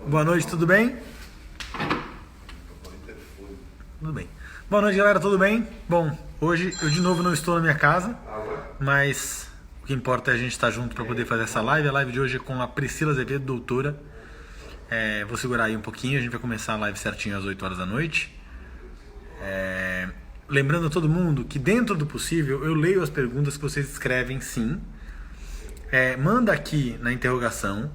Boa noite, tudo bem? Tudo bem. Boa noite, galera, tudo bem? Bom, hoje eu de novo não estou na minha casa, mas o que importa é a gente estar junto para poder fazer essa live. A live de hoje é com a Priscila Azevedo, doutora. Vou segurar aí um pouquinho, a gente vai começar a live certinho às 8 horas da noite. Lembrando a todo mundo que dentro do possível eu leio as perguntas que vocês escrevem, sim. Manda aqui na interrogação,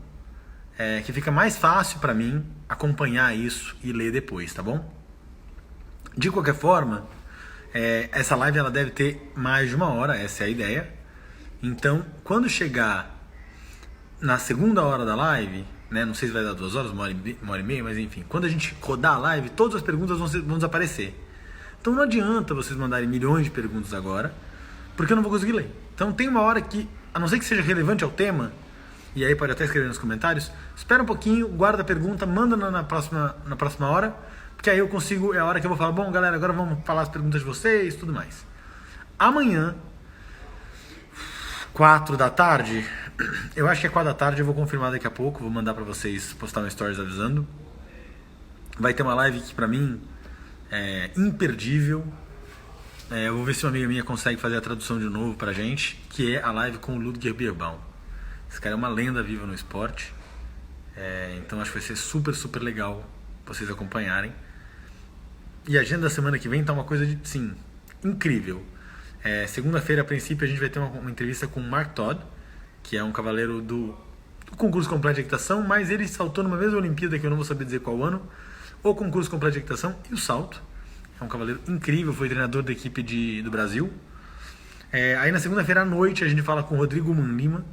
que fica mais fácil para mim acompanhar isso e ler depois, tá bom? De qualquer forma, essa live ela deve ter mais de 1 hora, essa é a ideia. Então, quando chegar na segunda hora da live, né, não sei se vai dar 2 horas, 1 hora e meia, mas enfim, quando a gente rodar a live, todas as perguntas vão desaparecer. Então não adianta vocês mandarem milhões de perguntas agora, porque eu não vou conseguir ler. Então tem uma hora que, a não ser que seja relevante ao tema, e aí pode até escrever nos comentários, espera um pouquinho, guarda a pergunta, manda na próxima hora, porque aí eu consigo, é a hora que eu vou falar, bom galera, agora vamos falar as perguntas de vocês, tudo mais. Amanhã, 4 da tarde, eu acho que é 4 da tarde, eu vou confirmar daqui a pouco, vou mandar pra vocês postar um stories avisando. Vai ter uma live que pra mim é imperdível. Eu vou ver se uma amiga minha consegue fazer a tradução de novo pra gente, que é a live com o Ludger Beerbaum. Esse cara é uma lenda viva no esporte, então acho que vai ser super, super legal vocês acompanharem. E a agenda da semana que vem tá uma coisa de, sim, incrível. Segunda-feira, a princípio, a gente vai ter uma entrevista com o Mark Todd, que é um cavaleiro do concurso completo de equitação, mas ele saltou numa mesma Olimpíada, que eu não vou saber dizer qual ano, o concurso completo de equitação e o salto. É um cavaleiro incrível, foi treinador da equipe do Brasil. Aí na segunda-feira à noite a gente fala com o Rodrigo Lima.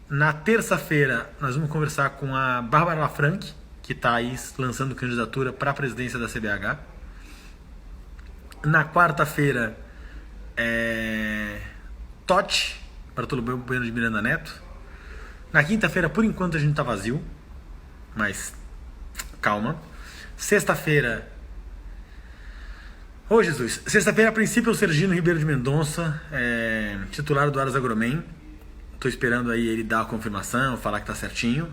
Na terça-feira nós vamos conversar com a Bárbara Lafranc, que está aí lançando candidatura para a presidência da CBH. Na quarta-feira, Totti, Bartolomeu Bueno de Miranda Neto. Na quinta-feira, por enquanto, a gente tá vazio, mas calma. Sexta-feira, Jesus! Sexta-feira, a princípio, é o Sergino Ribeiro de Mendonça, titular do Aras Agromen. Tô esperando aí ele dar a confirmação, falar que tá certinho.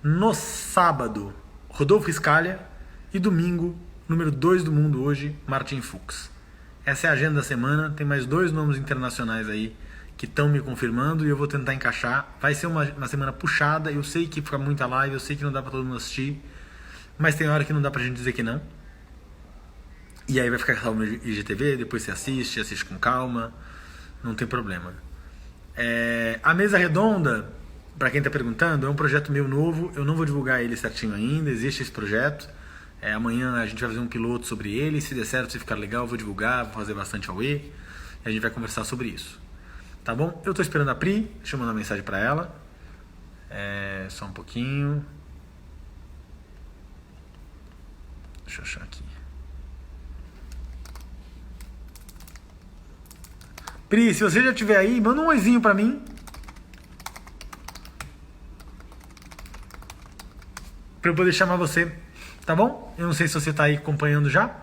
No sábado, Rodolfo Scalha. E domingo, número 2 do mundo hoje, Martin Fuchs. Essa é a agenda da semana. Tem mais 2 nomes internacionais aí que estão me confirmando e eu vou tentar encaixar. Vai ser uma semana puxada. Eu sei que fica muita live, eu sei que não dá pra todo mundo assistir, mas tem hora que não dá pra gente dizer que não. E aí vai ficar salvo no IGTV, depois você assiste com calma, não tem problema. A mesa redonda, pra quem tá perguntando, é um projeto meu novo. Eu não vou divulgar ele certinho ainda, existe esse projeto. Amanhã a gente vai fazer um piloto sobre ele. Se der certo, se ficar legal, eu vou divulgar, vou fazer bastante auê. E a gente vai conversar sobre isso. Tá bom? Eu tô esperando a Pri. Deixa eu mandar uma mensagem pra ela. Só um pouquinho. Deixa eu achar aqui. Pri, se você já estiver aí, manda um oizinho pra mim. Pra eu poder chamar você. Tá bom? Eu não sei se você tá aí acompanhando já.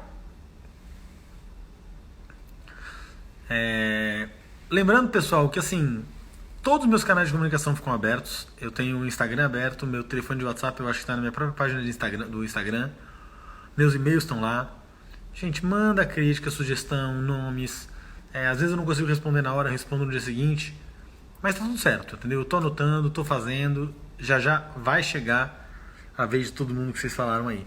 Lembrando, pessoal, que assim, todos os meus canais de comunicação ficam abertos. Eu tenho o Instagram aberto, meu telefone de WhatsApp eu acho que está na minha própria página do Instagram. Meus e-mails estão lá. Gente, manda crítica, sugestão, nomes. Às vezes eu não consigo responder na hora, eu respondo no dia seguinte. Mas tá tudo certo, entendeu? Eu tô anotando, tô fazendo. Já vai chegar a vez de todo mundo que vocês falaram aí.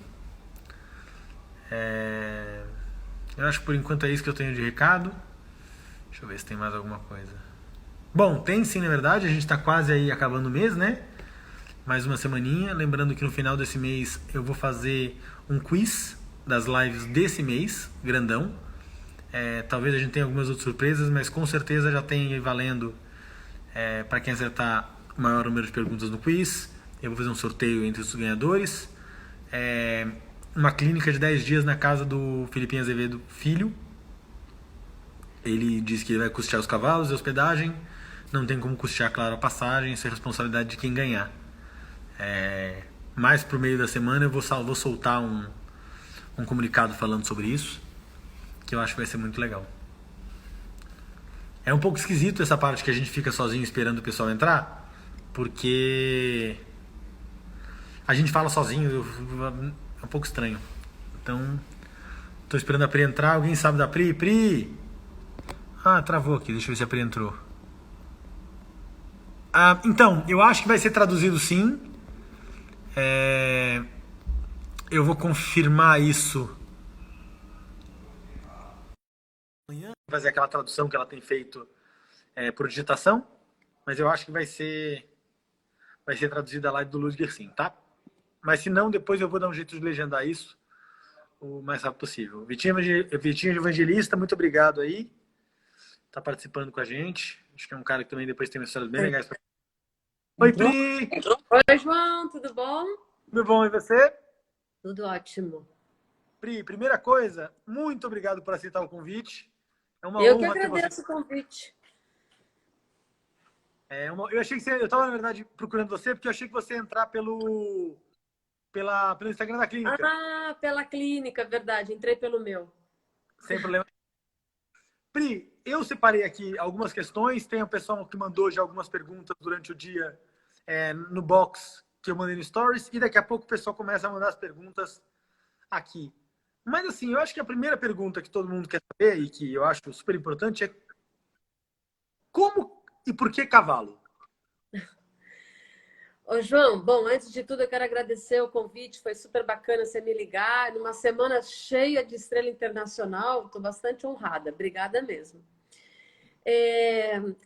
Eu acho que por enquanto é isso que eu tenho de recado. Deixa eu ver se tem mais alguma coisa. Bom, tem sim, na verdade. A gente tá quase aí acabando o mês, né? Mais uma semaninha. Lembrando que no final desse mês eu vou fazer um quiz das lives desse mês, grandão. Talvez a gente tenha algumas outras surpresas, mas com certeza já tem aí valendo para quem acertar o maior número de perguntas no quiz. Eu vou fazer um sorteio entre os ganhadores. Uma clínica de 10 dias na casa do Filipinho Azevedo Filho. Ele diz que ele vai custear os cavalos e a hospedagem. Não tem como custear, claro, a passagem. Isso é responsabilidade de quem ganhar. Mais pro meio da semana eu vou soltar um comunicado falando sobre isso, que eu acho que vai ser muito legal. É um pouco esquisito essa parte que a gente fica sozinho esperando o pessoal entrar, porque a gente fala sozinho, é um pouco estranho. Então, tô esperando a Pri entrar. Alguém sabe da Pri? Pri! Ah, travou aqui. Deixa eu ver se a Pri entrou. Então, eu acho que vai ser traduzido sim. Eu vou confirmar isso amanhã. Fazer aquela tradução que ela tem feito por digitação. Mas eu acho que vai ser traduzida a live do Ludger sim, tá? Mas se não, depois eu vou dar um jeito de legendar isso o mais rápido possível. Vitinho Evangelista, muito obrigado aí. Tá participando com a gente. Acho que é um cara que também depois tem uma história bem legais. Oi, Pri! Oi, João, tudo bom? Tudo bom, e você? Tudo ótimo. Pri, primeira coisa, muito obrigado por aceitar o convite. É uma Eu que honra ter você. agradeço o convite. Eu achei que eu estava, na verdade, procurando você, porque eu achei que você ia entrar pelo Instagram da clínica. Ah, pela clínica, verdade. Entrei pelo meu. Sem problema. Pri, eu separei aqui algumas questões. Tem o pessoal que mandou já algumas perguntas durante o dia no box que eu mandei no Stories. E daqui a pouco o pessoal começa a mandar as perguntas aqui. Mas assim, eu acho que a primeira pergunta que todo mundo quer saber e que eu acho super importante é como e por que cavalo? Ô, João, bom, antes de tudo eu quero agradecer o convite. Foi super bacana você me ligar. Numa semana cheia de estrela internacional, estou bastante honrada. Obrigada mesmo.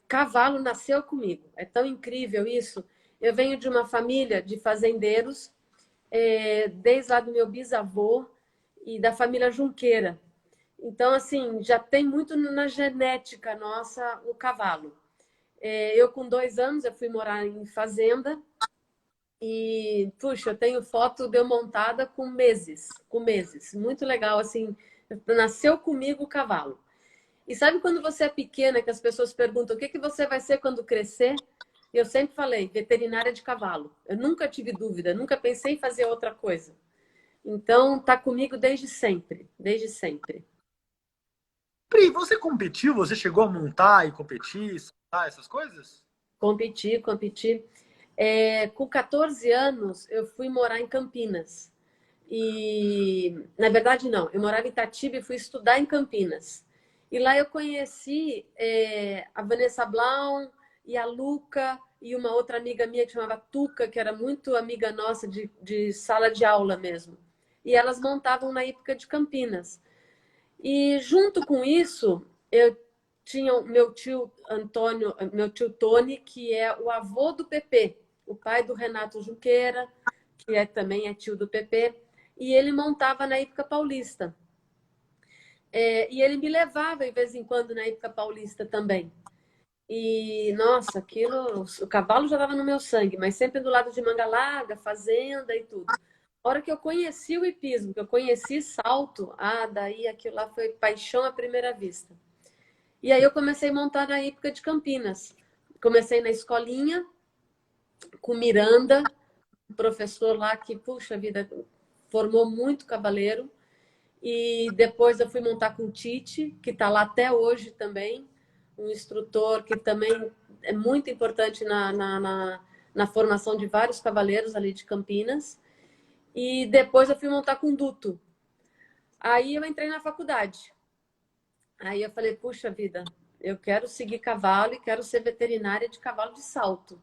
Cavalo nasceu comigo. É tão incrível isso. Eu venho de uma família de fazendeiros, desde lá do meu bisavô e da família Junqueira. Então, assim, já tem muito na genética nossa o cavalo. Eu, com 2 anos, eu fui morar em fazenda e, puxa, eu tenho foto de eu montada com meses, com meses. Muito legal, assim, nasceu comigo o cavalo. E sabe quando você é pequena, que as pessoas perguntam o que você vai ser quando crescer? Eu sempre falei, veterinária de cavalo. Eu nunca tive dúvida, nunca pensei em fazer outra coisa. Então, tá comigo desde sempre, desde sempre. Pri, você competiu? Você chegou a montar e competir, saltar, essas coisas? Competi. Com 14 anos, eu fui morar em Campinas. E, na verdade, não. Eu morava em Itatiba e fui estudar em Campinas. E lá eu conheci a Vanessa Blau e a Luca e uma outra amiga minha que chamava Tuca, que era muito amiga nossa de sala de aula mesmo. E elas montavam na época de Campinas. E junto com isso, eu tinha o meu tio Antônio, meu tio Tony, que é o avô do PP, o pai do Renato Junqueira, que também é tio do PP, e ele montava na Hípica Paulista. E ele me levava de vez em quando na Hípica Paulista também. E, nossa, aquilo, o cavalo já estava no meu sangue, mas sempre do lado de Manga Larga, fazenda e tudo. A hora que eu conheci o hipismo, que eu conheci salto, daí aquilo lá foi paixão à primeira vista. E aí eu comecei a montar na hípica de Campinas. Comecei na escolinha, com Miranda, um professor lá que, puxa vida, formou muito cavaleiro. E depois eu fui montar com o Tite, que está lá até hoje também, um instrutor que também é muito importante na formação de vários cavaleiros ali de Campinas. E depois eu fui montar com o Duto. Aí eu entrei na faculdade. Aí eu falei, puxa vida, eu quero seguir cavalo e quero ser veterinária de cavalo de salto.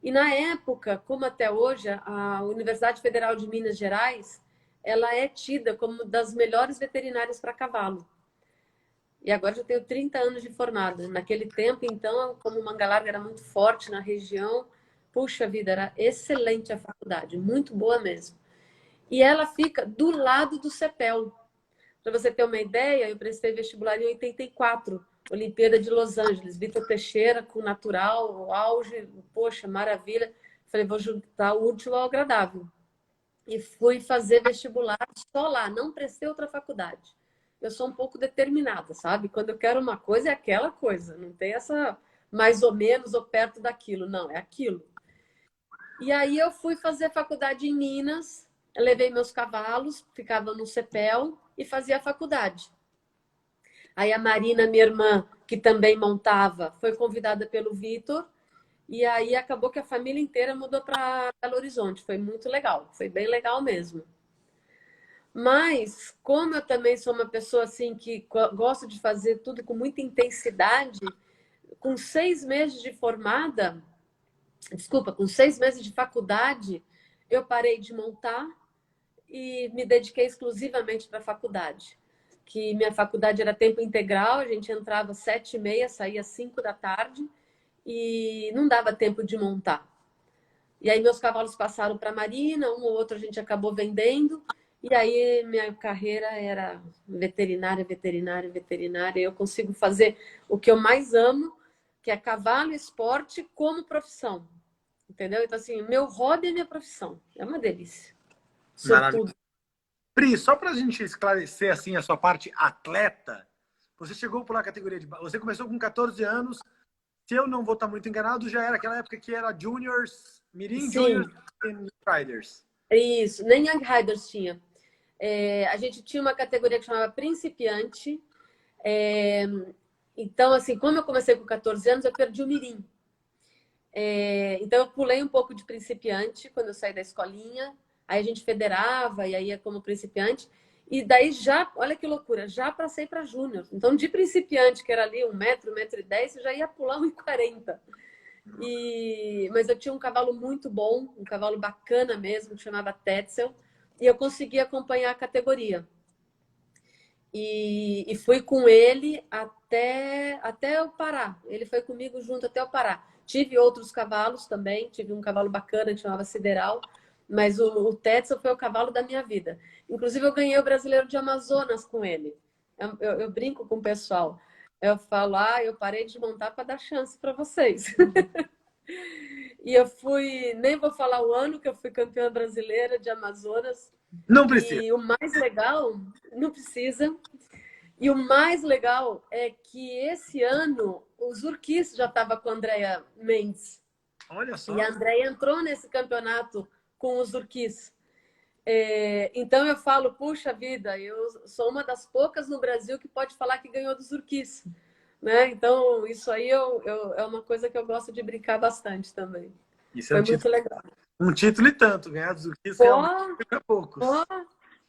E na época, como até hoje, a Universidade Federal de Minas Gerais, ela é tida como uma das melhores veterinárias para cavalo. E agora já tenho 30 anos de formada. Naquele tempo, então, como Manga Larga era muito forte na região, puxa vida, era excelente a faculdade, muito boa mesmo. E ela fica do lado do CEPEL. Para você ter uma ideia, eu prestei vestibular em 84, Olimpíada de Los Angeles. Vitor Teixeira, com natural, o auge, poxa, maravilha. Falei, vou juntar o útil ao agradável. E fui fazer vestibular só lá, não prestei outra faculdade. Eu sou um pouco determinada, sabe? Quando eu quero uma coisa, é aquela coisa. Não tem essa mais ou menos ou perto daquilo. Não, é aquilo. E aí eu fui fazer faculdade em Minas, eu levei meus cavalos, ficava no CEPEL e fazia a faculdade. Aí a Marina, minha irmã, que também montava, foi convidada pelo Vitor E aí acabou que a família inteira mudou para Belo Horizonte. Foi muito legal, foi bem legal mesmo. Mas, como eu também sou uma pessoa assim que gosto de fazer tudo com muita intensidade, com 6 meses de formada, desculpa, com 6 meses de faculdade, eu parei de montar e me dediquei exclusivamente para a faculdade. Que minha faculdade era tempo integral, a gente entrava às 7h30, saía às 5 da tarde e não dava tempo de montar. E aí meus cavalos passaram para a Marina, um ou outro a gente acabou vendendo. E aí minha carreira era veterinária, veterinária, veterinária. Eu consigo fazer o que eu mais amo, que é cavalo e esporte como profissão. Entendeu? Então, assim, meu hobby é minha profissão. É uma delícia. Maravilha. Sortudo. Pri, só para a gente esclarecer assim a sua parte atleta, você chegou pela categoria de... Você começou com 14 anos, se eu não vou estar muito enganado, já era aquela época que era Juniors, Mirim, Sim, Juniors e Riders. é isso. Nem Young Riders tinha. A gente tinha uma categoria que chamava principiante. Então, assim, como eu comecei com 14 anos, eu perdi o Mirim. Então, eu pulei um pouco de principiante quando eu saí da escolinha. Aí a gente federava e aí ia como principiante. E daí já, olha que loucura, já passei para júnior. Então, de principiante, que era ali 1 metro, 1,10 m, eu já ia pular 1,40 m. Mas eu tinha um cavalo muito bom, um cavalo bacana mesmo, que chamava Tetzel. E eu consegui acompanhar a categoria. E fui com ele até eu parar. Ele foi comigo junto até eu parar. Tive outros cavalos também, tive um cavalo bacana que chamava Sideral, mas o Tetzel foi o cavalo da minha vida. Inclusive, eu ganhei o Brasileiro de Amazonas com ele. Eu brinco com o pessoal. Eu falo, eu parei de montar para dar chance para vocês. E eu fui, nem vou falar o ano que eu fui campeã brasileira de Amazonas. Não precisa. E o mais legal, não precisa. E o mais legal é que esse ano o Zurquiz já estava com a Andrea Mendes. Olha só. E a Andrea entrou nesse campeonato com o Zurquiz. Então eu falo, puxa vida, eu sou uma das poucas no Brasil que pode falar que ganhou do Zurquiz. Né? Então, isso aí é uma coisa que eu gosto de brincar bastante também. Isso é Foi muito legal. um título e tanto. Ganhar do Zurquiz Pô, realmente para poucos. pô,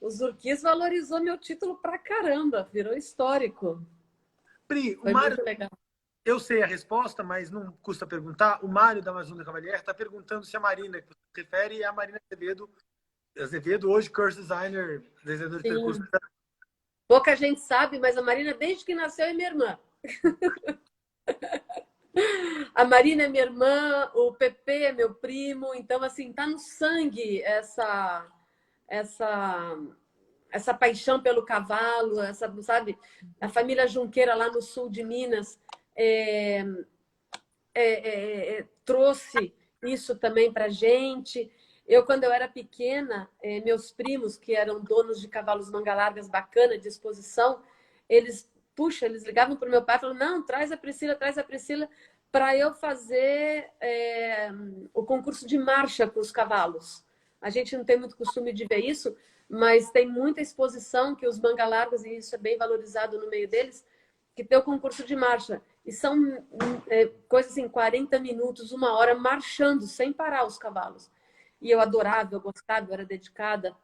o Zurquiz valorizou meu título pra caramba, virou histórico. Pri, o Foi Mário, muito legal. eu sei a resposta, mas não custa perguntar. O Mário da Amazônia Cavalier está perguntando se a Marina que você se refere é a Marina Azevedo, hoje curse designer, desenhador de percurso. Sim. Pouca gente sabe, mas a Marina, desde que nasceu, é minha irmã. A Marina é minha irmã, o Pepe é meu primo, então, assim, tá no sangue essa paixão pelo cavalo, sabe? A família Junqueira lá no sul de Minas trouxe isso também pra gente. Quando eu era pequena, meus primos, que eram donos de cavalos manga largas bacana, de exposição, eles ligavam para o meu pai e falavam, não, traz a Priscila, para eu fazer o concurso de marcha com os cavalos. A gente não tem muito costume de ver isso, mas tem muita exposição que os manga largas, e isso é bem valorizado no meio deles, que tem o concurso de marcha. E são coisas assim, 40 minutos, 1 hora, marchando, sem parar os cavalos. E eu adorava, eu gostava, eu era dedicada.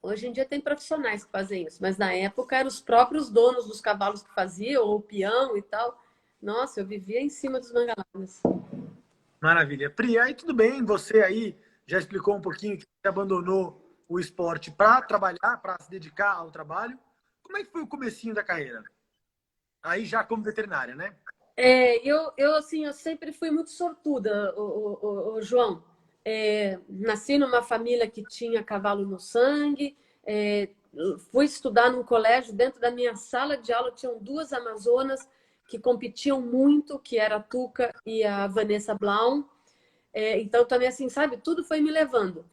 Hoje em dia tem profissionais que fazem isso, mas na época eram os próprios donos dos cavalos que faziam, ou o peão e tal. Nossa, eu vivia em cima dos mangalargas. Maravilha. Pri, aí tudo bem, você aí já explicou um pouquinho que você abandonou o esporte para trabalhar, para se dedicar ao trabalho. Como é que foi o comecinho da carreira? Aí já como veterinária, né? Eu sempre fui muito sortuda, o João. Nasci numa família que tinha cavalo no sangue, fui estudar num colégio, dentro da minha sala de aula tinham 2 amazonas que competiam muito, que era a Tuca e a Vanessa Blaum. Então também assim, sabe, tudo foi me levando.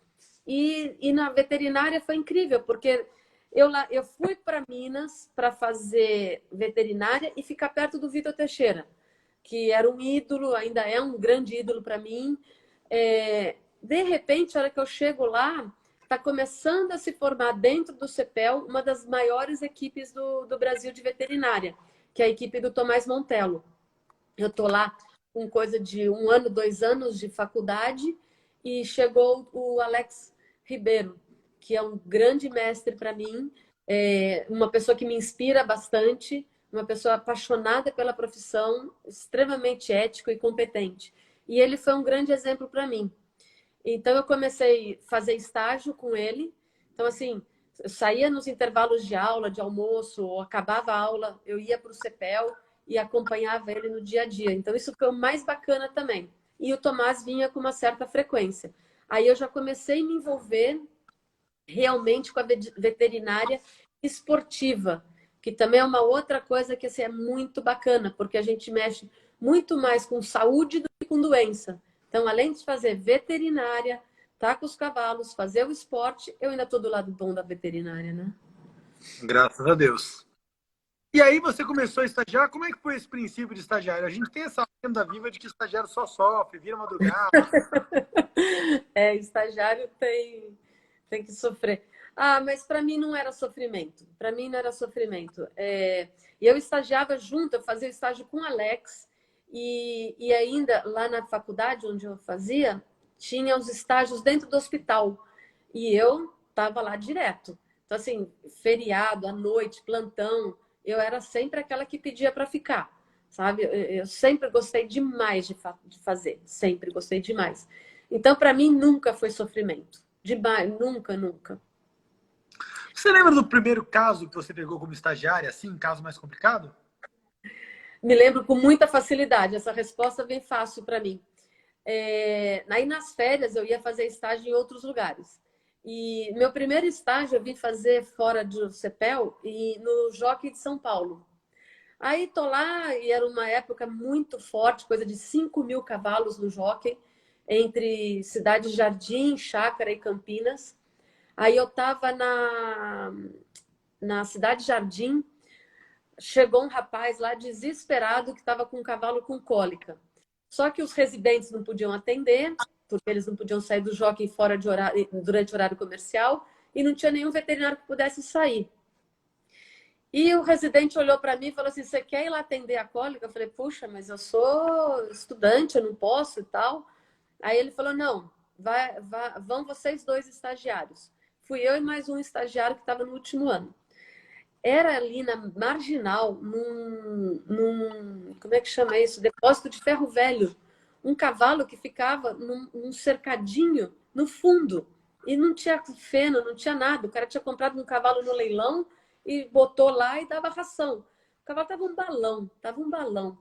E na veterinária foi incrível, porque eu fui para Minas para fazer veterinária e ficar perto do Vitor Teixeira, que era um ídolo, ainda é um grande ídolo para mim. De repente, a hora que eu chego lá, está começando a se formar dentro do CEPEL uma das maiores equipes do Brasil de veterinária, que é a equipe do Tomás Montello. Eu estou lá com coisa de 1 ano, 2 anos de faculdade, e chegou o Alex Ribeiro, que é um grande mestre para mim, uma pessoa que me inspira bastante, uma pessoa apaixonada pela profissão, extremamente ético e competente. E ele foi um grande exemplo para mim. Então, eu comecei a fazer estágio com ele. Então, assim, eu saía nos intervalos de aula, de almoço, ou acabava a aula, eu ia para o CEPEL e acompanhava ele no dia a dia. Então, isso foi o mais bacana também. E o Tomás vinha com uma certa frequência. Aí eu já comecei a me envolver realmente com a veterinária esportiva, que também é uma outra coisa que assim, é muito bacana, porque a gente mexe muito mais com saúde do que com doença. Então, além de fazer veterinária, tá com os cavalos, fazer o esporte, eu ainda estou do lado bom da veterinária, né? Graças a Deus. E aí você começou a estagiar, como é que foi esse princípio de estagiário? A gente tem essa lenda viva de que estagiário só sofre, vira madrugada. Estagiário tem que sofrer. Ah, mas para mim não era sofrimento. Para mim não era sofrimento. E eu estagiava junto, eu fazia estágio com o Alex, e ainda lá na faculdade onde eu fazia, tinha os estágios dentro do hospital. E eu estava lá direto. Então, assim, feriado, à noite, plantão, eu era sempre aquela que pedia para ficar, sabe? Eu sempre gostei demais de fazer, sempre gostei demais. Então, para mim, nunca foi sofrimento. Demais, nunca, nunca. Você lembra do primeiro caso que você pegou como estagiária, assim, um caso mais complicado? Me lembro com muita facilidade. Essa resposta vem fácil para mim. Aí nas férias eu ia fazer estágio em outros lugares. E meu primeiro estágio eu vim fazer fora do CEPEL e no Jockey de São Paulo. Aí tô lá e era uma época muito forte, coisa de 5.000 cavalos no Jockey, entre Cidade Jardim, Chácara e Campinas. Aí eu tava na Cidade Jardim, chegou um rapaz lá desesperado que estava com um cavalo com cólica. Só que os residentes não podiam atender, porque eles não podiam sair do jockey fora de horário, durante o horário comercial, e não tinha nenhum veterinário que pudesse sair. E o residente olhou para mim e falou assim: você quer ir lá atender a cólica? Eu falei: puxa, mas eu sou estudante, eu não posso e tal. Aí ele falou: não, vão vocês dois estagiários. Fui eu e mais um estagiário que estava no último ano. Era ali na Marginal, como é que chama isso? Depósito de ferro velho. Um cavalo que ficava num cercadinho no fundo. E não tinha feno, não tinha nada. O cara tinha comprado um cavalo no leilão e botou lá e dava ração. O cavalo estava um balão, estava um balão.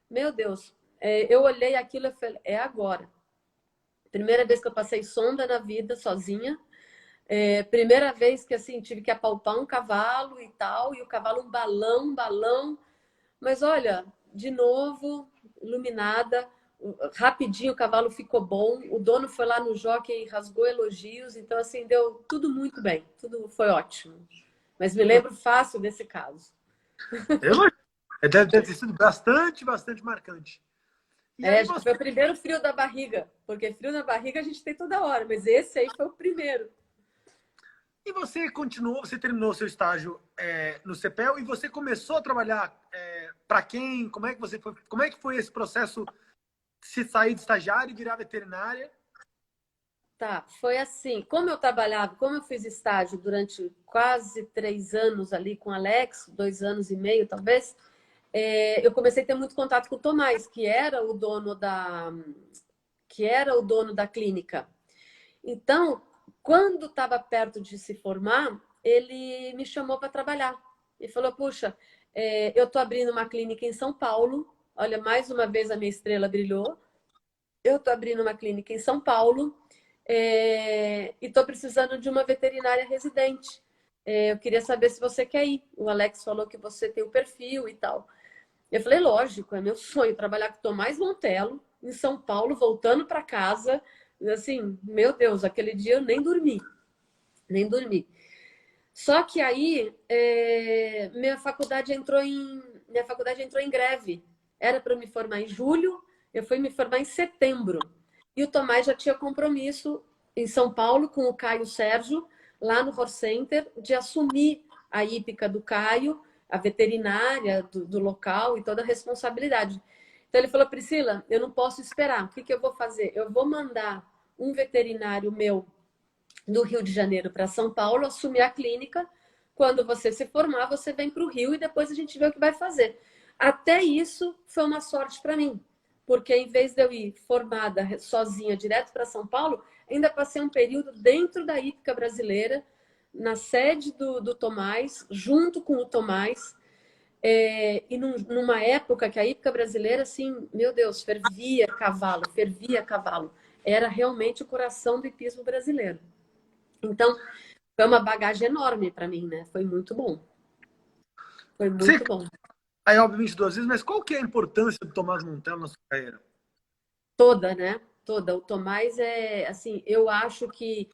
Meu Deus, eu olhei aquilo e falei: é agora. Primeira vez que eu passei sonda na vida sozinha. Primeira vez que assim tive que apalpar um cavalo e tal, e o cavalo um balão. Mas olha, de novo, iluminada, rapidinho o cavalo ficou bom. O dono foi lá no jockey e rasgou elogios, então assim deu tudo muito bem, tudo foi ótimo. Mas me lembro fácil desse caso. Deve ter sido bastante, bastante marcante. E aí Acho que foi o primeiro frio da barriga, porque frio na barriga a gente tem toda hora, mas esse aí foi o primeiro. E você continuou, você terminou seu estágio no CEPEL e você começou a trabalhar para quem? Como é que foi esse processo de se sair de estagiário e virar veterinária? Tá, foi assim. Como eu fiz estágio durante quase 3 anos ali com o Alex, 2 anos e meio talvez, eu comecei a ter muito contato com o Tomás, que era o dono da clínica. Então, quando estava perto de se formar, ele me chamou para trabalhar. E falou: puxa, eu estou abrindo uma clínica em São Paulo. Olha, mais uma vez a minha estrela brilhou. Eu estou abrindo uma clínica em São Paulo e estou precisando de uma veterinária residente. Eu queria saber se você quer ir. O Alex falou que você tem o perfil e tal. Eu falei: lógico, é meu sonho trabalhar com o Tomás Montello em São Paulo, voltando para casa. Assim, meu Deus, aquele dia eu nem dormi. Nem dormi. Só que aí minha faculdade entrou em greve. Era para eu me formar em julho, eu fui me formar em setembro. E o Tomás já tinha compromisso em São Paulo com o Caio Sérgio, lá no Horse Center, de assumir a hípica do Caio, a veterinária do local e toda a responsabilidade. Então ele falou, Priscila, eu não posso esperar. O que que eu vou fazer? Eu vou mandar um veterinário meu do Rio de Janeiro para São Paulo assumir a clínica. Quando você se formar, você vem para o Rio e depois a gente vê o que vai fazer. Até isso foi uma sorte para mim, porque em vez de eu ir formada sozinha direto para São Paulo, ainda passei um período dentro da hípica brasileira, na sede do Tomás, junto com o Tomás, e numa época que a hípica brasileira, assim, meu Deus, fervia cavalo, fervia cavalo. Era realmente o coração do hipismo brasileiro. Então, foi uma bagagem enorme para mim, né? Foi muito bom. Foi Você, muito bom. aí, obviamente, 2 vezes, mas qual que é a importância do Tomás Montello na sua carreira? Toda, né? Toda. O Tomás é, assim, eu acho que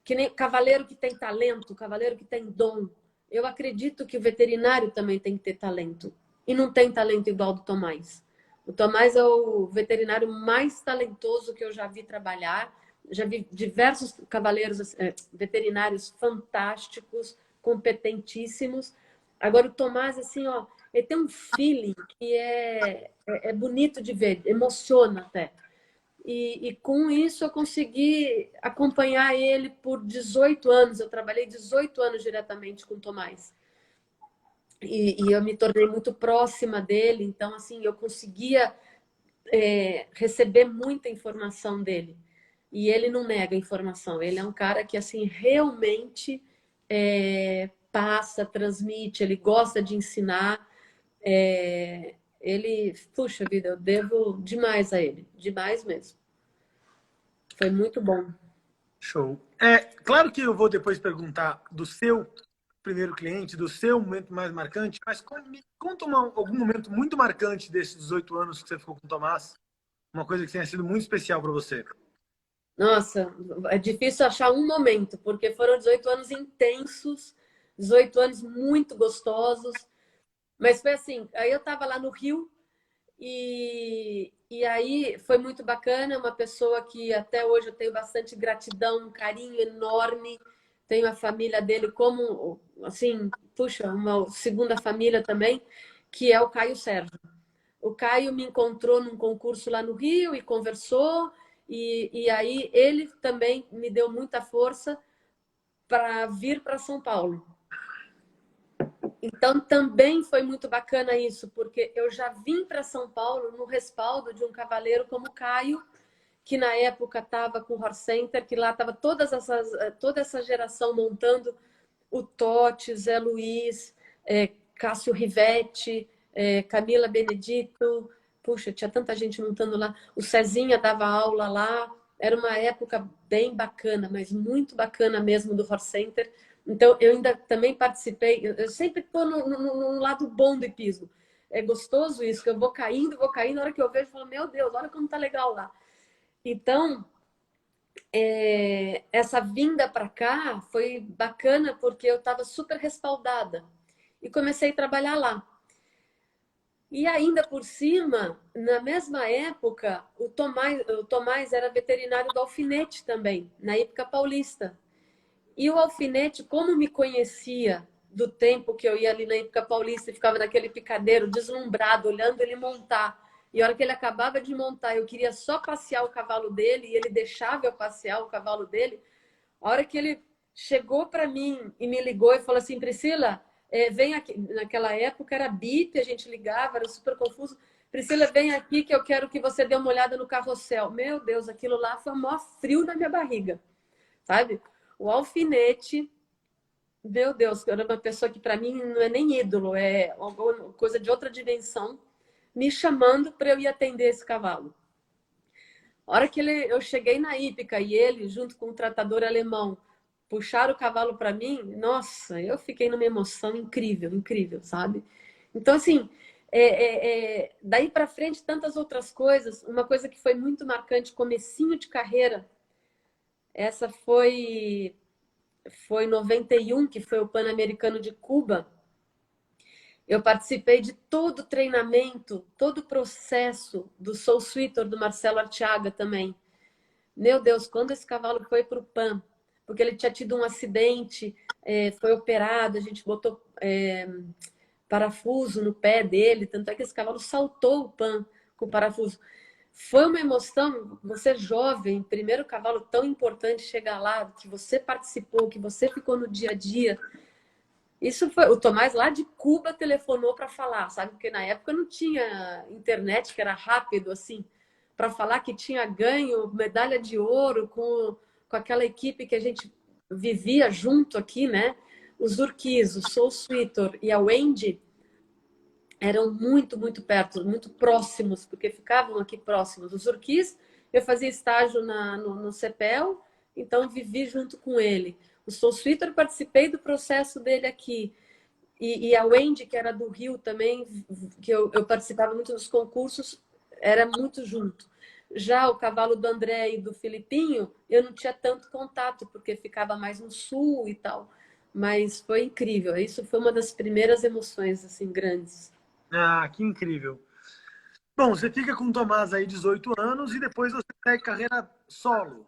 nem cavaleiro que tem talento, cavaleiro que tem dom. Eu acredito que o veterinário também tem que ter talento. E não tem talento igual do Tomás. O Tomás é o veterinário mais talentoso que eu já vi trabalhar. Já vi diversos cavaleiros, veterinários fantásticos, competentíssimos. Agora, o Tomás, assim, ó, ele tem um feeling que é bonito de ver, emociona até. E com isso eu consegui acompanhar ele por 18 anos. Eu trabalhei 18 anos diretamente com o Tomás. E eu me tornei muito próxima dele, então assim, eu conseguia receber muita informação dele. E ele não nega informação. Ele é um cara que assim realmente passa, transmite, ele gosta de ensinar. Ele, puxa vida, eu devo demais a ele, demais mesmo. Foi muito bom. Show. Claro que eu vou depois perguntar do seu primeiro cliente, do seu momento mais marcante, mas me conta algum momento muito marcante desses 18 anos que você ficou com o Tomás, uma coisa que tenha sido muito especial para você. Nossa, é difícil achar um momento, porque foram 18 anos intensos, 18 anos muito gostosos. Mas foi assim, aí eu estava lá no Rio e aí foi muito bacana, uma pessoa que até hoje eu tenho bastante gratidão, um carinho enorme. Tenho a família dele como, assim, puxa, uma segunda família também, que é o Caio Sérgio. O Caio me encontrou num concurso lá no Rio e conversou, e aí ele também me deu muita força para vir para São Paulo. Então também foi muito bacana isso, porque eu já vim para São Paulo no respaldo de um cavaleiro como o Caio, que na época estava com o Horse Center, que lá estava toda essa geração montando o Totti, Zé Luiz, Cássio Rivetti, Camila Benedito, puxa, tinha tanta gente montando lá. O Cezinha dava aula lá. Era uma época bem bacana, mas muito bacana mesmo do Horse Center. Então, eu ainda também participei. Eu sempre estou no lado bom do hipismo. É gostoso isso, que eu vou caindo. Na hora que eu vejo, eu falo, meu Deus, olha como tá legal lá. Então, essa vinda para cá foi bacana porque eu estava super respaldada e comecei a trabalhar lá. E ainda por cima, na mesma época, o Tomás era veterinário do Alfinete também, na época paulista. E o Alfinete, como me conhecia do tempo que eu ia ali na época paulista e ficava naquele picadeiro deslumbrado, olhando ele montar. E a hora que ele acabava de montar, eu queria só passear o cavalo dele e ele deixava eu passear o cavalo dele. A hora que ele chegou para mim e me ligou e falou assim, Priscila, vem aqui. Naquela época era bip, a gente ligava, era super confuso. Priscila, vem aqui que eu quero que você dê uma olhada no carrossel. Meu Deus, aquilo lá foi o maior frio na minha barriga, sabe? O Alfinete, meu Deus, era uma pessoa que para mim não é nem ídolo, é alguma coisa de outra dimensão, me chamando para eu ir atender esse cavalo. A hora que eu cheguei na hípica e ele, junto com o tratador alemão, puxaram o cavalo para mim, nossa, eu fiquei numa emoção incrível, incrível, sabe? Então, assim, daí para frente, tantas outras coisas. Uma coisa que foi muito marcante, comecinho de carreira, essa foi em 91, que foi o Pan-Americano de Cuba. Eu participei de todo o treinamento, todo o processo do Soul Suitor, do Marcelo Arteaga também. Meu Deus, quando esse cavalo foi para o PAN, porque ele tinha tido um acidente, foi operado, a gente botou parafuso no pé dele, tanto é que esse cavalo saltou o PAN. com o parafuso. Foi uma emoção, você jovem, primeiro cavalo tão importante, chegar lá, que você participou, que você ficou no dia a dia. Isso foi, o Tomás lá de Cuba telefonou para falar, sabe? Porque na época não tinha internet, que era rápido assim, para falar que tinha ganho medalha de ouro com aquela equipe que a gente vivia junto aqui, né? Os Urquiz, o Soul Suitor e a Wendy eram muito, muito perto, muito próximos, porque ficavam aqui próximos. Os Urquiz, eu fazia estágio no CEPEL, então vivi junto com ele. O Soul Suitor, participei do processo dele aqui. E a Wendy, que era do Rio também, que eu participava muito dos concursos, era muito junto. Já o cavalo do André e do Filipinho, eu não tinha tanto contato, porque ficava mais no sul e tal. Mas foi incrível. Isso foi uma das primeiras emoções assim grandes. Ah, que incrível. Bom, você fica com o Tomás aí 18 anos e depois você segue carreira solo.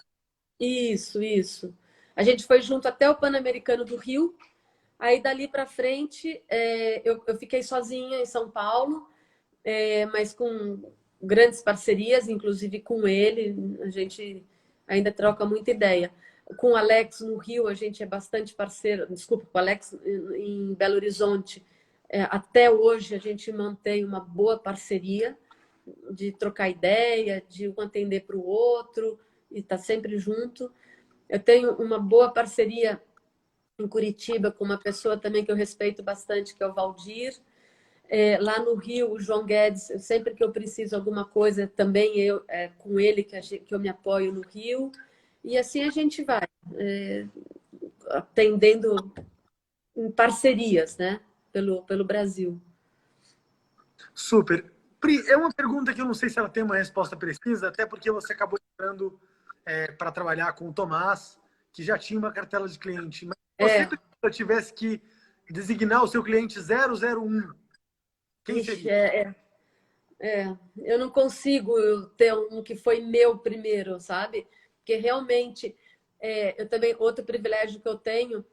Isso, isso. A gente foi junto até o Pan-Americano do Rio. Aí dali para frente, eu fiquei sozinha em São Paulo, mas com grandes parcerias, inclusive com ele, a gente ainda troca muita ideia. Com o Alex no Rio, a gente é bastante parceiro. Desculpa, com o Alex em Belo Horizonte, até hoje a gente mantém uma boa parceria de trocar ideia, de um atender para o outro e estar sempre junto. Eu tenho uma boa parceria em Curitiba com uma pessoa também que eu respeito bastante, que é o Valdir. Lá no Rio, o João Guedes, sempre que eu preciso alguma coisa, também com ele que eu me apoio no Rio. E assim a gente vai, atendendo em parcerias, né? Pelo Brasil. Super. Pri, é uma pergunta que eu não sei se ela tem uma resposta precisa, até porque você acabou entrando para trabalhar com o Tomás, que já tinha uma cartela de cliente. Mas se você tivesse que designar o seu cliente 001, quem Ixi, seria? eu não consigo ter um que foi meu primeiro, sabe? Porque realmente, eu também, outro privilégio que eu tenho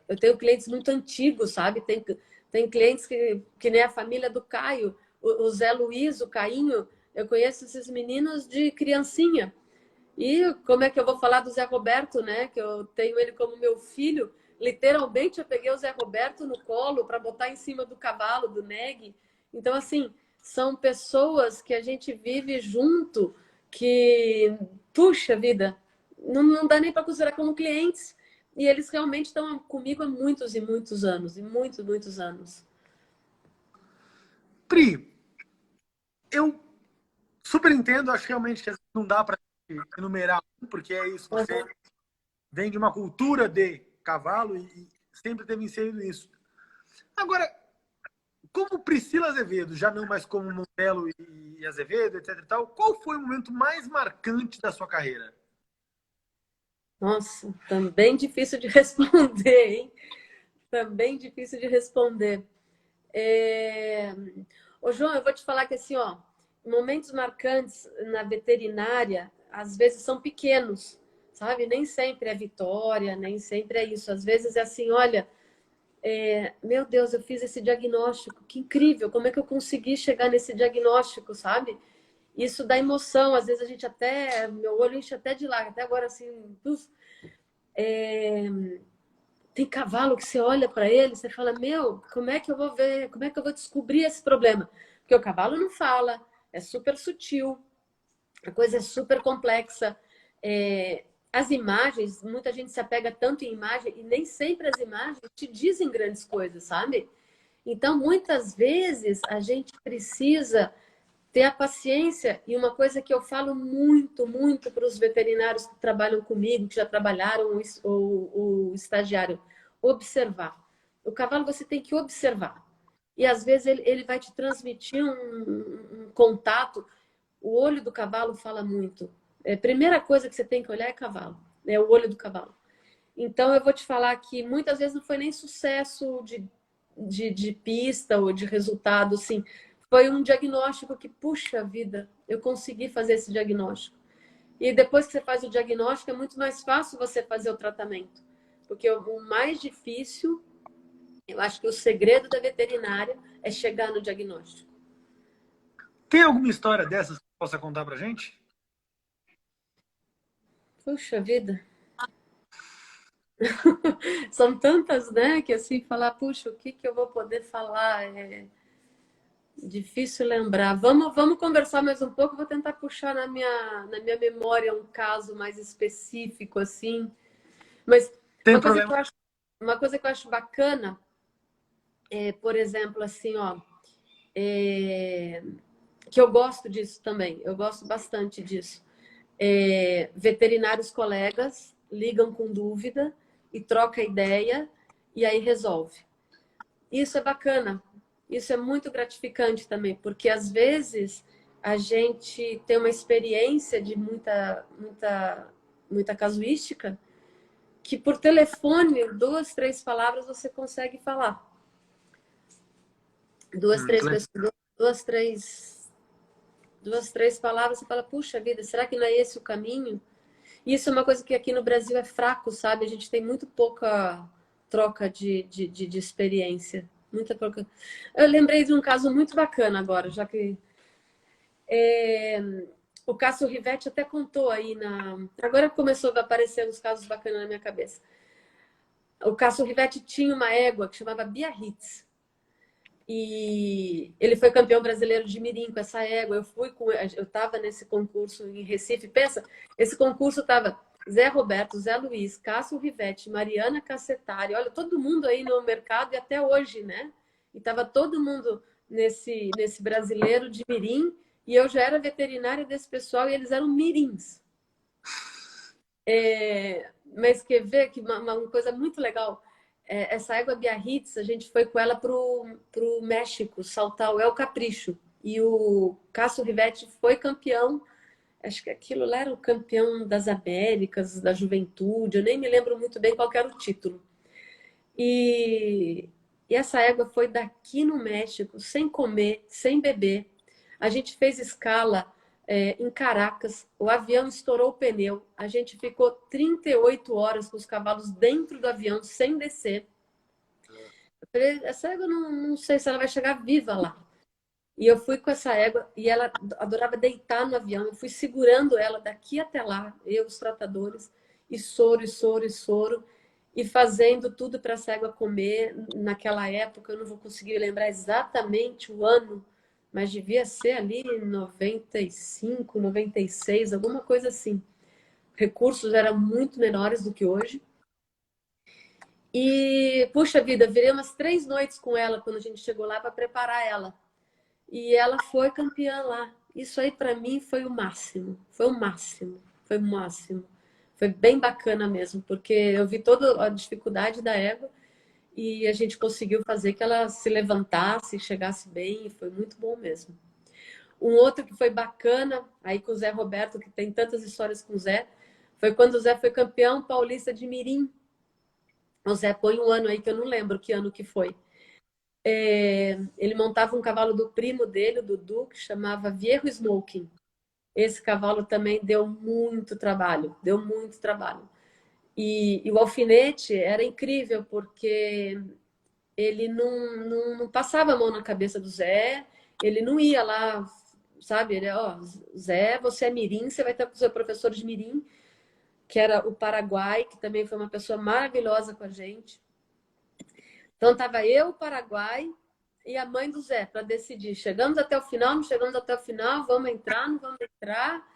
eu tenho clientes muito antigos, sabe? Tem clientes que nem a família do Caio, o Zé Luiz, o Cainho, eu conheço esses meninos de criancinha. E como é que eu vou falar do Zé Roberto, né? Que eu tenho ele como meu filho. Literalmente, eu peguei o Zé Roberto no colo para botar em cima do cavalo, do Neg. Então, assim, são pessoas que a gente vive junto, que, puxa vida, não dá nem para considerar como clientes. E eles realmente estão comigo há muitos e muitos anos, e muitos, muitos anos. Pri, eu super entendo, acho realmente que não dá para enumerar, porque é isso, você vem de uma cultura de cavalo e sempre teve inserido isso. Agora, como Priscila Azevedo, já não mais como Montello e Azevedo, etc e tal, qual foi o momento mais marcante da sua carreira? Nossa, também difícil de responder, hein? Também difícil de responder. Ô, João, eu vou te falar que assim, ó, momentos marcantes na veterinária, às vezes são pequenos, sabe? Nem sempre é vitória, nem sempre é isso. Às vezes é assim, olha, meu Deus, eu fiz esse diagnóstico, que incrível, como é que eu consegui chegar nesse diagnóstico, sabe? Isso dá emoção, às vezes a gente até, meu olho enche até de lágrimas, até agora assim, tem cavalo que você olha para ele, você fala, meu, como é que eu vou ver, como é que eu vou descobrir esse problema? Porque o cavalo não fala, é super sutil, a coisa é super complexa. As imagens, muita gente se apega tanto em imagem e nem sempre as imagens te dizem grandes coisas, sabe? Então, muitas vezes a gente precisa ter a paciência, e uma coisa que eu falo muito, muito para os veterinários que trabalham comigo, que já trabalharam, o estagiário, observar. O cavalo você tem que observar. E às vezes ele vai te transmitir um contato. O olho do cavalo fala muito. A primeira coisa que você tem que olhar é cavalo, é o olho do cavalo. Então eu vou te falar que muitas vezes não foi nem sucesso de pista ou de resultado, assim, foi um diagnóstico que, puxa vida, eu consegui fazer esse diagnóstico. E depois que você faz o diagnóstico, é muito mais fácil você fazer o tratamento. Porque o mais difícil, eu acho que o segredo da veterinária é chegar no diagnóstico. Tem alguma história dessas que possa contar pra gente? Puxa vida. São tantas, né? Que assim, falar, puxa, o que que eu vou poder falar? É difícil lembrar. Vamos conversar mais um pouco. Vou tentar puxar na minha memória um caso mais específico, assim. Mas Tem uma coisa que problema. eu acho, uma coisa que eu acho bacana é, por exemplo, assim, ó, é, que eu gosto disso também. Eu gosto bastante disso. É, veterinários colegas ligam com dúvida e troca ideia e aí resolve. Isso é bacana. Isso é muito gratificante também, porque às vezes a gente tem uma experiência de muita casuística que por telefone, 2, 3 palavras você consegue falar. Duas, Muito três legal. pessoas, duas, três palavras, você fala, puxa vida, será que não é esse o caminho? E isso é uma coisa que aqui no Brasil é fraco, sabe? A gente tem muito pouca troca de experiência. Muita pouca. Eu lembrei de um caso muito bacana agora, já que o Cássio Rivetti até contou aí na. Agora começou a aparecer uns casos bacanas na minha cabeça. O Cássio Rivetti tinha uma égua que chamava Biarritz. E ele foi campeão brasileiro de mirim com essa égua. Eu estava nesse concurso em Recife. Pensa, esse concurso estava Zé Roberto, Zé Luiz, Cássio Rivetti, Mariana Cacetari. Olha, todo mundo aí no mercado e até hoje, né? E estava todo mundo nesse brasileiro de mirim. E eu já era veterinária desse pessoal e eles eram mirins. Mas quer ver que uma coisa muito legal, essa égua Biarritz, a gente foi com ela pro México, saltar o El Capricho. E o Cássio Rivetti foi campeão, acho que aquilo lá era o campeão das Américas, da juventude, eu nem me lembro muito bem qual que era o título. E essa égua foi daqui no México, sem comer, sem beber. A gente fez escala em Caracas, o avião estourou o pneu, a gente ficou 38 horas com os cavalos dentro do avião, sem descer. Eu falei, essa égua não sei se ela vai chegar viva lá. E eu fui com essa égua e ela adorava deitar no avião. Eu fui segurando ela daqui até lá, eu, os tratadores, e soro, e soro, e soro, e fazendo tudo para essa égua comer. Naquela época, eu não vou conseguir lembrar exatamente o ano, mas devia ser ali em 95, 96, alguma coisa assim. Recursos eram muito menores do que hoje. E, puxa vida, virei umas 3 noites com ela quando a gente chegou lá para preparar ela. E ela foi campeã lá. Isso aí para mim foi o máximo. Foi o máximo. Foi o máximo. Foi bem bacana mesmo, porque eu vi toda a dificuldade da égua e a gente conseguiu fazer que ela se levantasse, chegasse bem, e foi muito bom mesmo. Um outro que foi bacana, aí com o Zé Roberto, que tem tantas histórias com o Zé, foi quando o Zé foi campeão paulista de mirim. O Zé põe um ano aí que eu não lembro que ano que foi. Ele montava um cavalo do primo dele, o Dudu, que chamava Viejo Smoking. Esse cavalo também deu muito trabalho, deu muito trabalho. E o alfinete era incrível, porque ele não passava a mão na cabeça do Zé, ele não ia lá, sabe? Ele, ó, Zé, você é mirim, você vai ter com o seu professor de mirim, que era o Paraguai, que também foi uma pessoa maravilhosa com a gente. Então, estava eu, o Paraguai e a mãe do Zé para decidir. Chegamos até o final, não chegamos até o final, vamos entrar, não vamos entrar.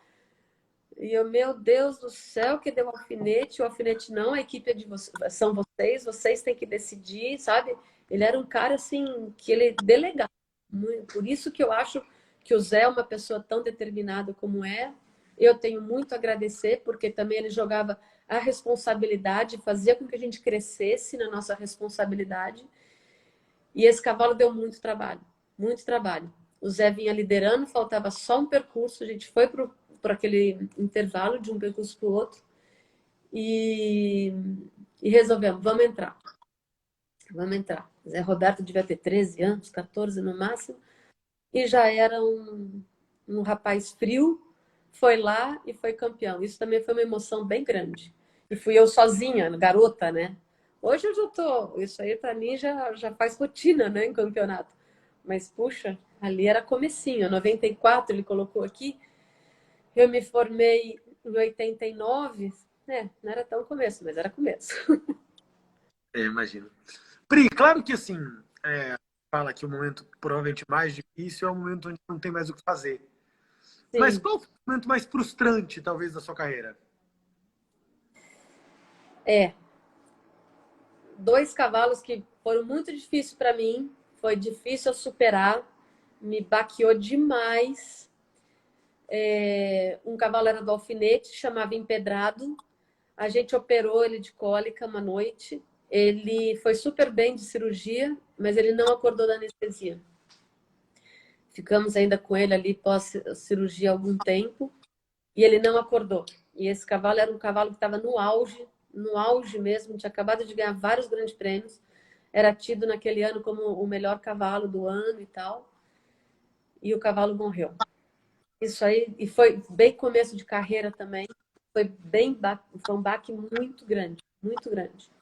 E eu, meu Deus do céu, que deu alfinete, o alfinete não, a equipe é de vocês, são vocês têm que decidir, sabe? Ele era um cara assim, que ele delegava. Por isso que eu acho que o Zé é uma pessoa tão determinada como é. Eu tenho muito a agradecer, porque também ele jogava a responsabilidade, fazia com que a gente crescesse na nossa responsabilidade. E esse cavalo deu muito trabalho, muito trabalho. O Zé vinha liderando, faltava só um percurso, a gente foi para aquele intervalo de um percurso para o outro e, e resolvemos, vamos entrar. Vamos entrar. Zé Roberto devia ter 13 anos, 14 no máximo, e já era um rapaz frio, foi lá e foi campeão. Isso também foi uma emoção bem grande. E fui eu sozinha, garota, né? Hoje eu já tô. Isso aí para mim já faz rotina, né, em campeonato. Mas, puxa, Ali era comecinho, 94 ele colocou aqui. Eu me formei em 89, né? Não era tão começo, mas era começo. Imagino. Pri, claro que assim, fala que o momento provavelmente mais difícil é o momento onde não tem mais o que fazer. Mas Sim, qual foi o momento mais frustrante, talvez, da sua carreira? é. Dois cavalos que foram muito difíceis para mim, foi difícil eu superar, me baqueou demais. Um cavalo era do alfinete, chamava Empedrado. A gente operou ele de cólica uma noite. Ele foi super bem de cirurgia, mas ele não acordou da anestesia. Ficamos ainda com ele ali pós-cirurgia algum tempo e ele não acordou. E esse cavalo era um cavalo que estava no auge mesmo, tinha acabado de ganhar vários grandes prêmios, era tido naquele ano como o melhor cavalo do ano e tal, e o cavalo morreu. Isso aí, e foi bem começo de carreira também, foi um baque muito grande, muito grande.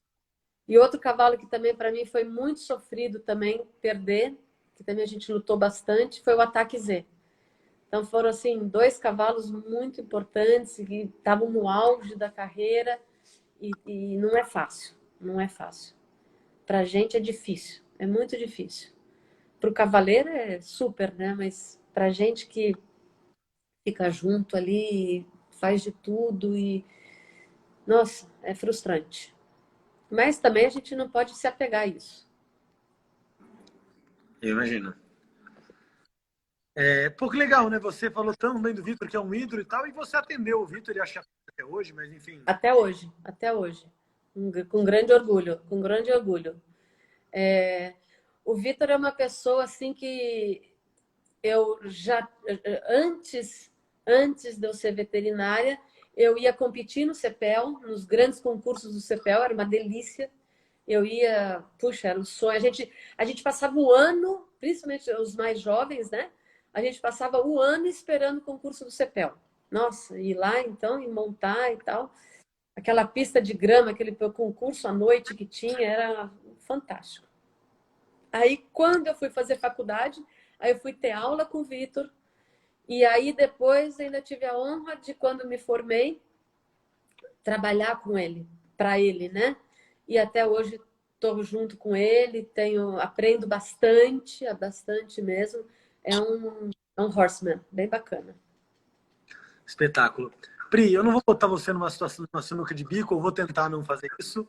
E outro cavalo que também para mim foi muito sofrido também perder, que também a gente lutou bastante, foi o Ataque Z. Então foram assim dois cavalos muito importantes que estavam no auge da carreira e não é fácil, não é fácil. Para a gente é difícil, é muito difícil. Para o cavaleiro é super, né? Mas para a gente que fica junto ali, faz de tudo e nossa, é frustrante. Mas também a gente não pode se apegar a isso. Eu imagino. Pô, que legal, né? Você falou tão bem do Vitor, que é um ídolo e tal, e você atendeu o Vitor e acha até hoje, mas enfim. Até hoje, até hoje. Com grande orgulho, com grande orgulho. É, o Vitor é uma pessoa assim que eu já antes de eu ser veterinária, eu ia competir no CEPEL, nos grandes concursos do CEPEL, era uma delícia. Eu ia, puxa, era um sonho. A gente passava o ano, principalmente os mais jovens, né? A gente passava o ano esperando o concurso do CEPEL. Nossa, ir lá então e montar e tal. Aquela pista de grama, aquele concurso à noite que tinha, era fantástico. Aí, quando eu fui fazer faculdade, aí eu fui ter aula com o Vitor. E aí, depois, ainda tive a honra de, quando me formei, trabalhar com ele, para ele, né? E até hoje estou junto com ele, aprendo bastante, bastante mesmo. É um horseman, bem bacana. Espetáculo. Pri, eu não vou botar você numa situação, numa sinuca de bico, eu vou tentar não fazer isso.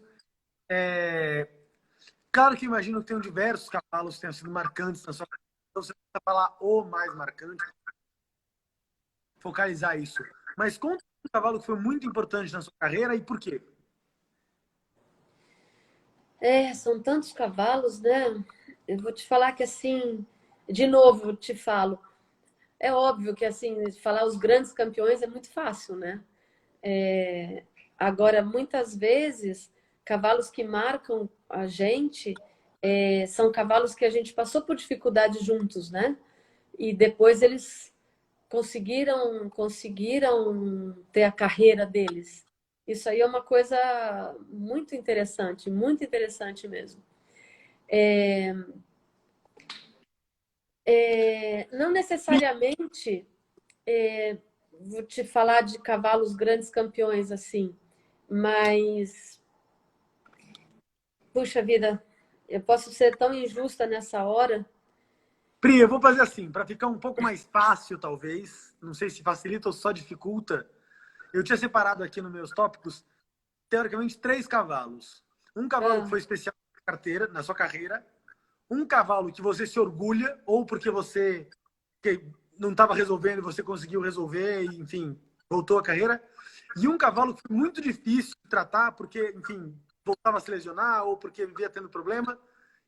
Claro que imagino que tenham diversos cavalos que tenham sido marcantes na sua carreira. Então você precisa falar o mais marcante, focalizar isso. Mas conta um cavalo que foi muito importante na sua carreira e por quê? São tantos cavalos, né? Eu vou te falar que assim, de novo, eu te falo, é óbvio que assim, falar os grandes campeões é muito fácil, né? Agora, muitas vezes, cavalos que marcam a gente são cavalos que a gente passou por dificuldade juntos, né? E depois eles conseguiram ter a carreira deles. Isso aí é uma coisa muito interessante mesmo. Não necessariamente vou te falar de cavalos grandes campeões assim, mas puxa vida, eu posso ser tão injusta nessa hora. Pri, eu vou fazer assim, para ficar um pouco mais fácil, talvez. Não sei se facilita ou só dificulta. Eu tinha separado aqui nos meus tópicos, teoricamente, 3 cavalos. Um cavalo que Ah, foi especial na carteira, na sua carreira. Um cavalo que você se orgulha, ou porque você não estava resolvendo e você conseguiu resolver, e, enfim, voltou a carreira. E um cavalo que foi muito difícil de tratar, porque, enfim, voltava a se lesionar, ou porque vivia tendo problema,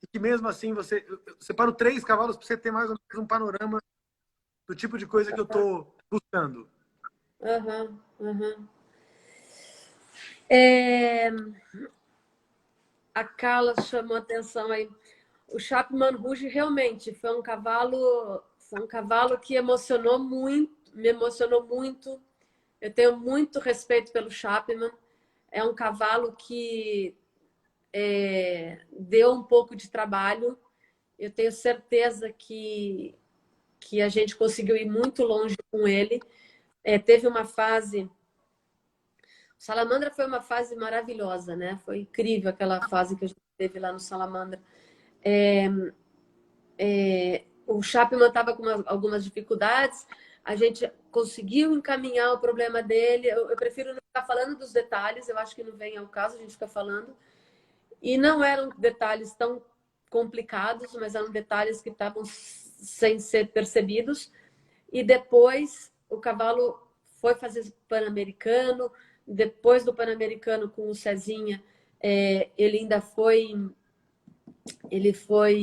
e que mesmo assim você. Eu separo 3 cavalos para você ter mais ou menos um panorama do tipo de coisa que eu estou buscando. aham, aham. É, a Carla chamou atenção aí. O Chapman Rouge realmente foi um cavalo que me emocionou muito. Eu tenho muito respeito pelo Chapman. É um cavalo que deu um pouco de trabalho. Eu tenho certeza que que a gente conseguiu ir muito longe com ele. Teve uma fase... Salamandra foi uma fase maravilhosa, né? Foi incrível aquela fase que a gente teve lá no Salamandra. O Chapman estava com algumas dificuldades, a gente conseguiu encaminhar o problema dele. Eu prefiro não ficar falando dos detalhes, eu acho que não vem ao caso a gente ficar falando. E não eram detalhes tão complicados, mas eram detalhes que estavam sem ser percebidos. E depois o cavalo foi fazer Pan-Americano. Depois do Pan-Americano com o Cezinha, ele ainda foi... Ele foi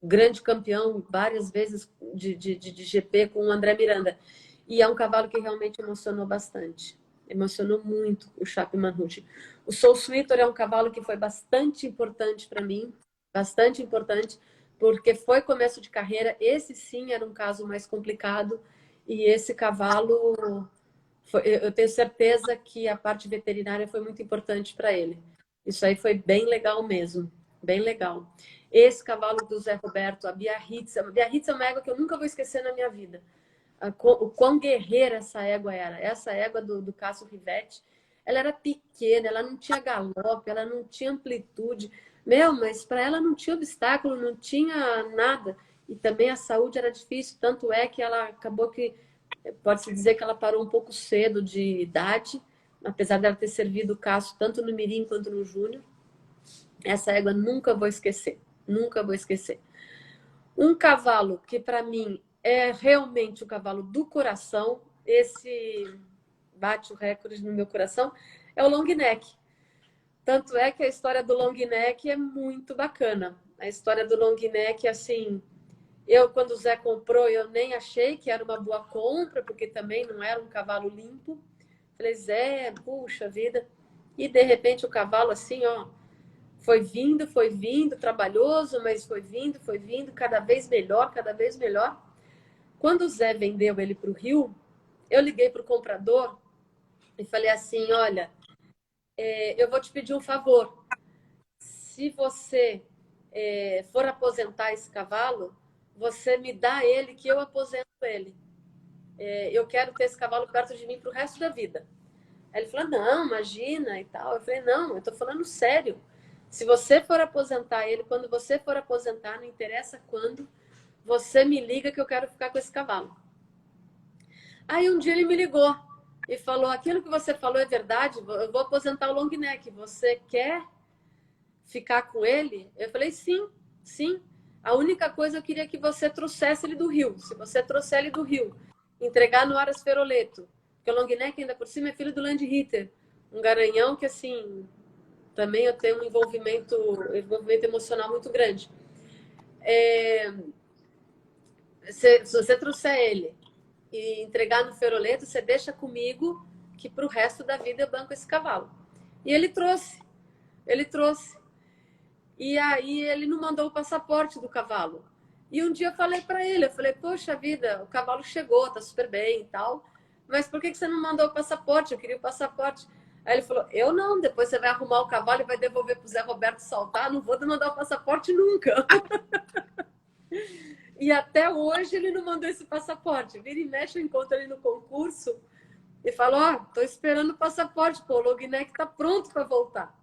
grande campeão várias vezes de GP com o André Miranda. E é um cavalo que realmente emocionou bastante. Emocionou muito o Chapman Rouge. O Soul Sweeter é um cavalo que foi bastante importante para mim, bastante importante, porque foi começo de carreira. Esse sim era um caso mais complicado e esse cavalo, eu tenho certeza que a parte veterinária foi muito importante para ele. Isso aí foi bem legal mesmo, bem legal. Esse cavalo do Zé Roberto, a Biarritz é uma égua que eu nunca vou esquecer na minha vida. O quão guerreira essa égua era. Essa égua do Cássio Rivetti, ela era pequena, ela não tinha galope, ela não tinha amplitude. Mas para ela não tinha obstáculo, não tinha nada. E também a saúde era difícil, tanto é que ela acabou que, pode-se dizer que ela parou um pouco cedo de idade, apesar dela ter servido o Cássio tanto no Mirim quanto no Júnior. Essa égua nunca vou esquecer, nunca vou esquecer. Um cavalo que para mim é realmente o cavalo do coração, esse bate o recorde no meu coração, é o long neck. Tanto é que a história do long neck é muito bacana. A história do long neck, assim, quando o Zé comprou, eu nem achei que era uma boa compra, porque também não era um cavalo limpo. Falei, Zé, puxa vida. E de repente o cavalo assim, ó, foi vindo, trabalhoso, mas foi vindo, cada vez melhor, cada vez melhor. Quando o Zé vendeu ele para o Rio, eu liguei para o comprador e falei assim, olha, eu vou te pedir um favor. Se você for aposentar esse cavalo, você me dá ele que eu aposento ele. Eu quero ter esse cavalo perto de mim para o resto da vida. Aí ele falou, não, imagina e tal. Eu falei, não, eu estou falando sério. Se você for aposentar ele, quando você for aposentar, não interessa quando, você me liga que eu quero ficar com esse cavalo. Aí um dia ele me ligou e falou, aquilo que você falou é verdade, eu vou aposentar o long neck, você quer ficar com ele? Eu falei, sim, sim. A única coisa eu queria que você trouxesse ele do Rio. Se você trouxer ele do Rio, entregar no Aras Feroleto, porque o long neck ainda por cima é filho do Land Ritter, um garanhão que assim, também eu tenho um envolvimento emocional muito grande. Se você trouxer ele e entregar no Feroleto, você deixa comigo que para o resto da vida eu banco esse cavalo. E ele trouxe. E aí ele não mandou o passaporte do cavalo. E um dia eu falei para ele, eu falei, poxa vida, o cavalo chegou, tá super bem e tal, mas por que você não mandou o passaporte? Eu queria o passaporte. Aí ele falou, eu não, depois você vai arrumar o cavalo e vai devolver pro Zé Roberto saltar, não vou mandar o passaporte nunca. E até hoje ele não mandou esse passaporte. Vira e mexe, eu encontro ele no concurso e falo, ó, tô esperando o passaporte, pô, o long neck tá pronto para voltar.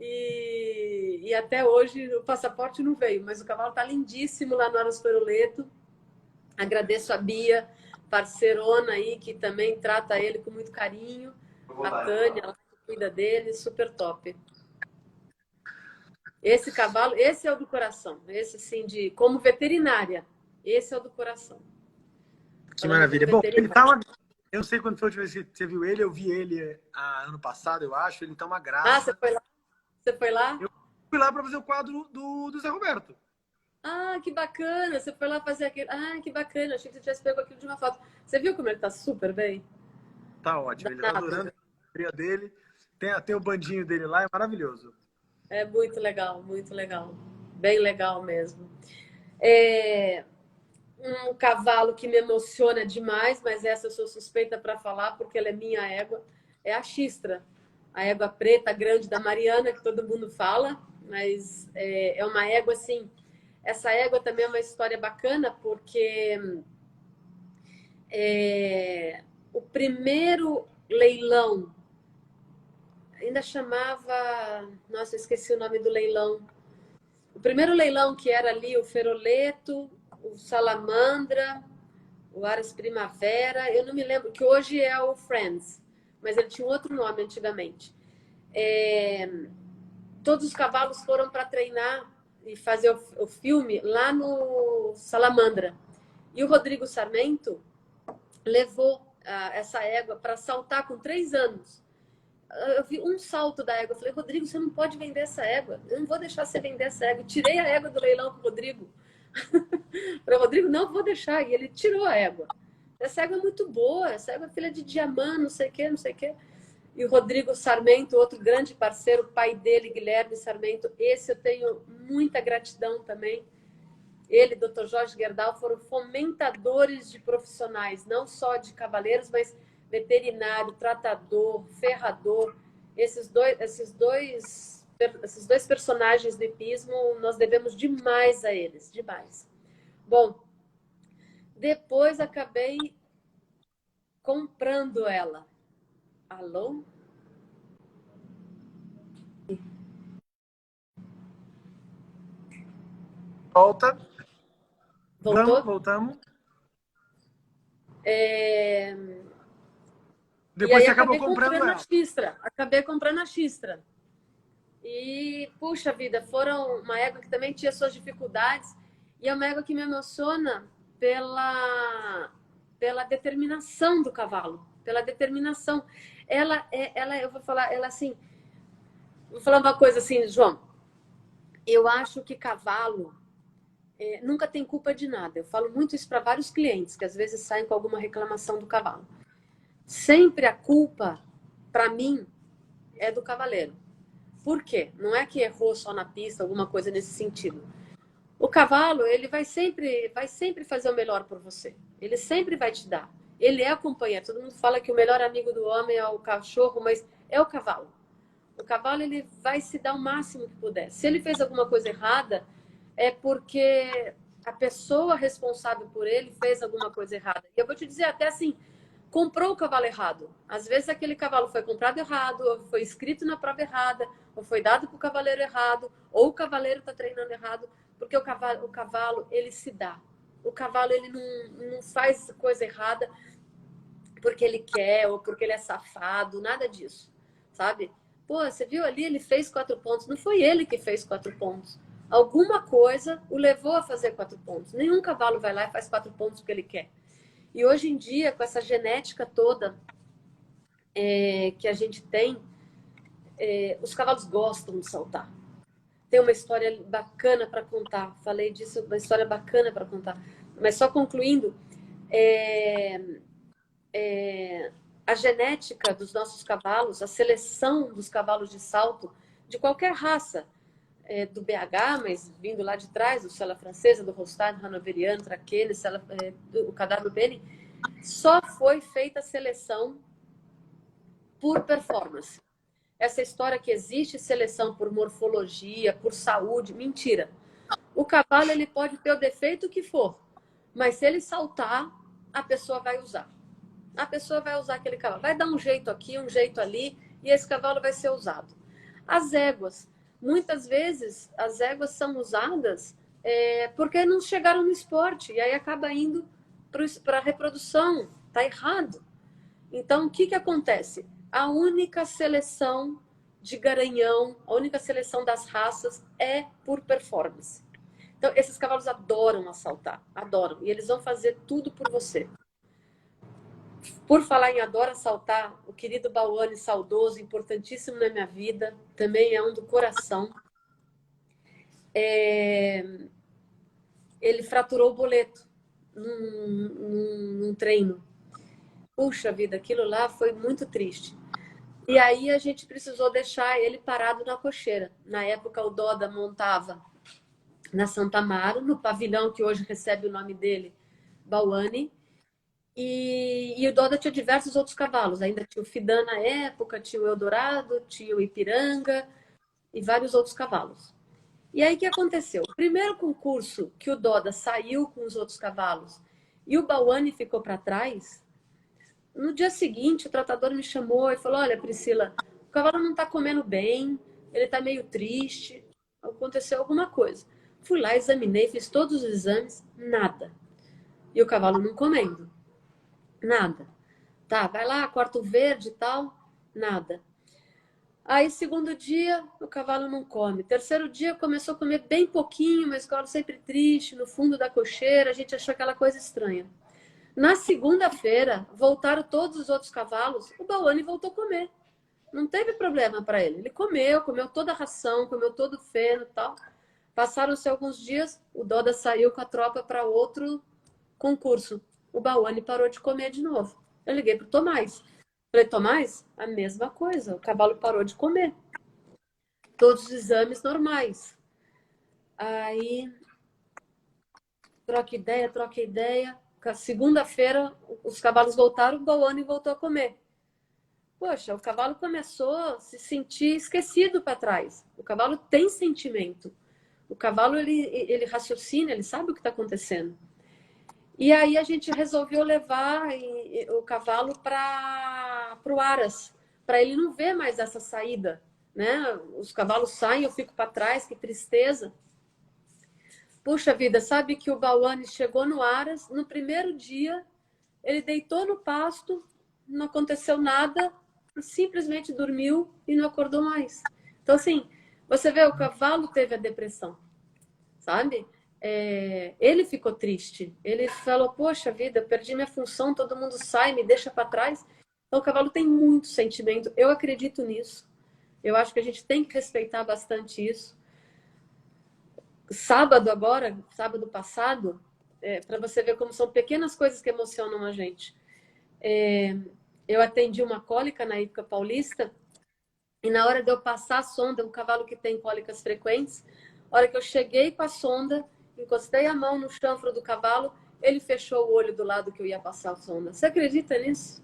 E até hoje o passaporte não veio, mas o cavalo tá lindíssimo lá no Aras Feroleto. Agradeço a Bia, parceirona aí, que também trata ele com muito carinho. A Tânia, ela cuida dele, super top. Esse cavalo, esse é o do coração. Esse, assim, como veterinária, esse é o do coração. Que maravilha. Bom, ele tá uma... Eu não sei quando foi a última vez que você viu ele, eu vi ele ano passado, eu acho. Ele tá uma graça. Ah, você foi lá? Você foi lá? Eu fui lá para fazer o quadro do Zé Roberto. Ah, que bacana! Você foi lá fazer aquele. Ah, que bacana! Achei que você tivesse pego aquilo de uma foto. Você viu como ele tá super bem? Tá ótimo. Ele tá adorando a trilha dele. Tem o bandinho dele lá, é maravilhoso. É muito legal, muito legal. Bem legal mesmo. Um cavalo que me emociona demais, mas essa eu sou suspeita para falar, porque ela é minha égua, é a Xistra. A égua preta grande da Mariana, que todo mundo fala, mas é uma égua assim. Essa égua também é uma história bacana, porque o primeiro leilão ainda chamava... Nossa, eu esqueci o nome do leilão. O primeiro leilão que era ali o Feroleto, o Salamandra, o Aras Primavera, eu não me lembro, que hoje é o Friends, mas ele tinha outro nome antigamente. Todos os cavalos foram para treinar e fazer o filme lá no Salamandra. E o Rodrigo Sarmento levou essa égua para saltar com 3 anos. Eu vi um salto da égua. Eu falei, Rodrigo, você não pode vender essa égua. Eu não vou deixar você vender essa égua. Tirei a égua do leilão com o Rodrigo. Para o Rodrigo, não vou deixar. E ele tirou a égua. Essa égua é muito boa. Essa égua é filha de Diamant, não sei o quê, não sei o quê. E o Rodrigo Sarmento, outro grande parceiro, o pai dele, Guilherme Sarmento, esse eu tenho muita gratidão também. Ele e o Dr. Jorge Gerdau foram fomentadores de profissionais, não só de cavaleiros, mas veterinário, tratador, ferrador. Esses dois personagens do hipismo, nós devemos demais a eles, demais. Bom, depois acabei comprando ela. Alô? Volta. Voltou? Voltamos. E Depois aí você acabou acabei comprando comprando ela. a Xistra. Acabei comprando a Xistra. E, puxa vida, foram uma égua que também tinha suas dificuldades. E é uma égua que me emociona pela determinação do cavalo. Pela determinação. Eu vou falar, ela assim... Vou falar uma coisa assim, João. Eu acho que cavalo nunca tem culpa de nada. Eu falo muito isso para vários clientes, que às vezes saem com alguma reclamação do cavalo. Sempre a culpa, para mim, é do cavaleiro. Por quê? Não é que errou só na pista, alguma coisa nesse sentido. O cavalo, ele vai sempre fazer o melhor por você. Ele sempre vai te dar. Ele é a companhia. Todo mundo fala que o melhor amigo do homem é o cachorro, mas é o cavalo. O cavalo, ele vai se dar o máximo que puder. Se ele fez alguma coisa errada, é porque a pessoa responsável por ele fez alguma coisa errada. E eu vou te dizer até assim, comprou o cavalo errado. Às vezes aquele cavalo foi comprado errado, ou foi inscrito na prova errada, ou foi dado para o cavaleiro errado, ou o cavaleiro está treinando errado, porque o cavalo, ele se dá. O cavalo, ele não faz coisa errada porque ele quer, ou porque ele é safado, nada disso, sabe? Pô, você viu ali, ele fez 4 pontos. Não foi ele que fez 4 pontos. Alguma coisa o levou a fazer 4 pontos. Nenhum cavalo vai lá e faz 4 pontos porque ele quer. E hoje em dia, com essa genética toda que a gente tem, os cavalos gostam de saltar. Tem uma história bacana para contar. Falei disso, uma história bacana para contar. Mas só concluindo, a genética dos nossos cavalos, a seleção dos cavalos de salto, de qualquer raça, do BH, mas vindo lá de trás, do Sela Francesa, do Holstein, Hanoveriano, Traquene, o Cadavro Bene, só foi feita a seleção por performance. Essa história que existe seleção por morfologia, por saúde, mentira. O cavalo, ele pode ter o defeito que for, mas se ele saltar, a pessoa vai usar. A pessoa vai usar aquele cavalo. Vai dar um jeito aqui, um jeito ali, e esse cavalo vai ser usado. As éguas. Muitas vezes, as éguas são usadas porque não chegaram no esporte, e aí acaba indo para a reprodução. Está errado. Então, o que acontece? A única seleção de garanhão, a única seleção das raças é por performance. Então, esses cavalos adoram assaltar, adoram. E eles vão fazer tudo por você. Por falar em adora assaltar, o querido Bauane, saudoso, importantíssimo na minha vida, também é um do coração. Ele fraturou o boleto num treino. Puxa vida, aquilo lá foi muito triste. E aí a gente precisou deixar ele parado na cocheira. Na época o Doda montava na Santa Amaro, no pavilhão que hoje recebe o nome dele, Bauane. E o Doda tinha diversos outros cavalos. Ainda tinha o Fidan na época, tinha o Eldorado, tinha o Ipiranga e vários outros cavalos. E aí, o que aconteceu? O primeiro concurso que o Doda saiu com os outros cavalos e o Bauane ficou para trás, no dia seguinte, o tratador me chamou e falou: Olha, Priscila, o cavalo não está comendo bem, ele está meio triste, aconteceu alguma coisa. Fui lá, examinei, fiz todos os exames, nada. E o cavalo não comendo, nada. Tá, vai lá, corta o verde e tal, nada. Aí, segundo dia, o cavalo não come. Terceiro dia, começou a comer bem pouquinho, mas o cavalo sempre triste, no fundo da cocheira, a gente achou aquela coisa estranha. Na segunda-feira, voltaram todos os outros cavalos, o Bauane voltou a comer. Não teve problema para ele. Ele comeu toda a ração, comeu todo o feno e tal. Passaram-se alguns dias, o Doda saiu com a tropa para outro concurso. O Bauane parou de comer de novo. Eu liguei para o Tomás. Falei, Tomás, a mesma coisa. O cavalo parou de comer. Todos os exames normais. Aí, troca ideia. Segunda-feira, os cavalos voltaram, o Bauane voltou a comer. Poxa, o cavalo começou a se sentir esquecido para trás. O cavalo tem sentimento. O cavalo, ele raciocina, ele sabe o que está acontecendo. E aí a gente resolveu levar o cavalo para o Aras, para ele não ver mais essa saída, né? Os cavalos saem, eu fico para trás, que tristeza. Puxa vida, sabe que o Bauane chegou no Aras, no primeiro dia, ele deitou no pasto, não aconteceu nada, simplesmente dormiu e não acordou mais. Então, assim, você vê, o cavalo teve a depressão, sabe? Ele ficou triste. Ele falou, poxa vida, perdi minha função, todo mundo sai, me deixa para trás. Então, o cavalo tem muito sentimento. Eu acredito nisso. Eu acho que a gente tem que respeitar bastante isso. Sábado passado, para você ver como são pequenas coisas que emocionam a gente. Eu atendi uma cólica na Hípica Paulista e na hora de eu passar a sonda, um cavalo que tem cólicas frequentes, a hora que eu cheguei com a sonda, encostei a mão no chanfro do cavalo, ele fechou o olho do lado que eu ia passar a sonda. Você acredita nisso?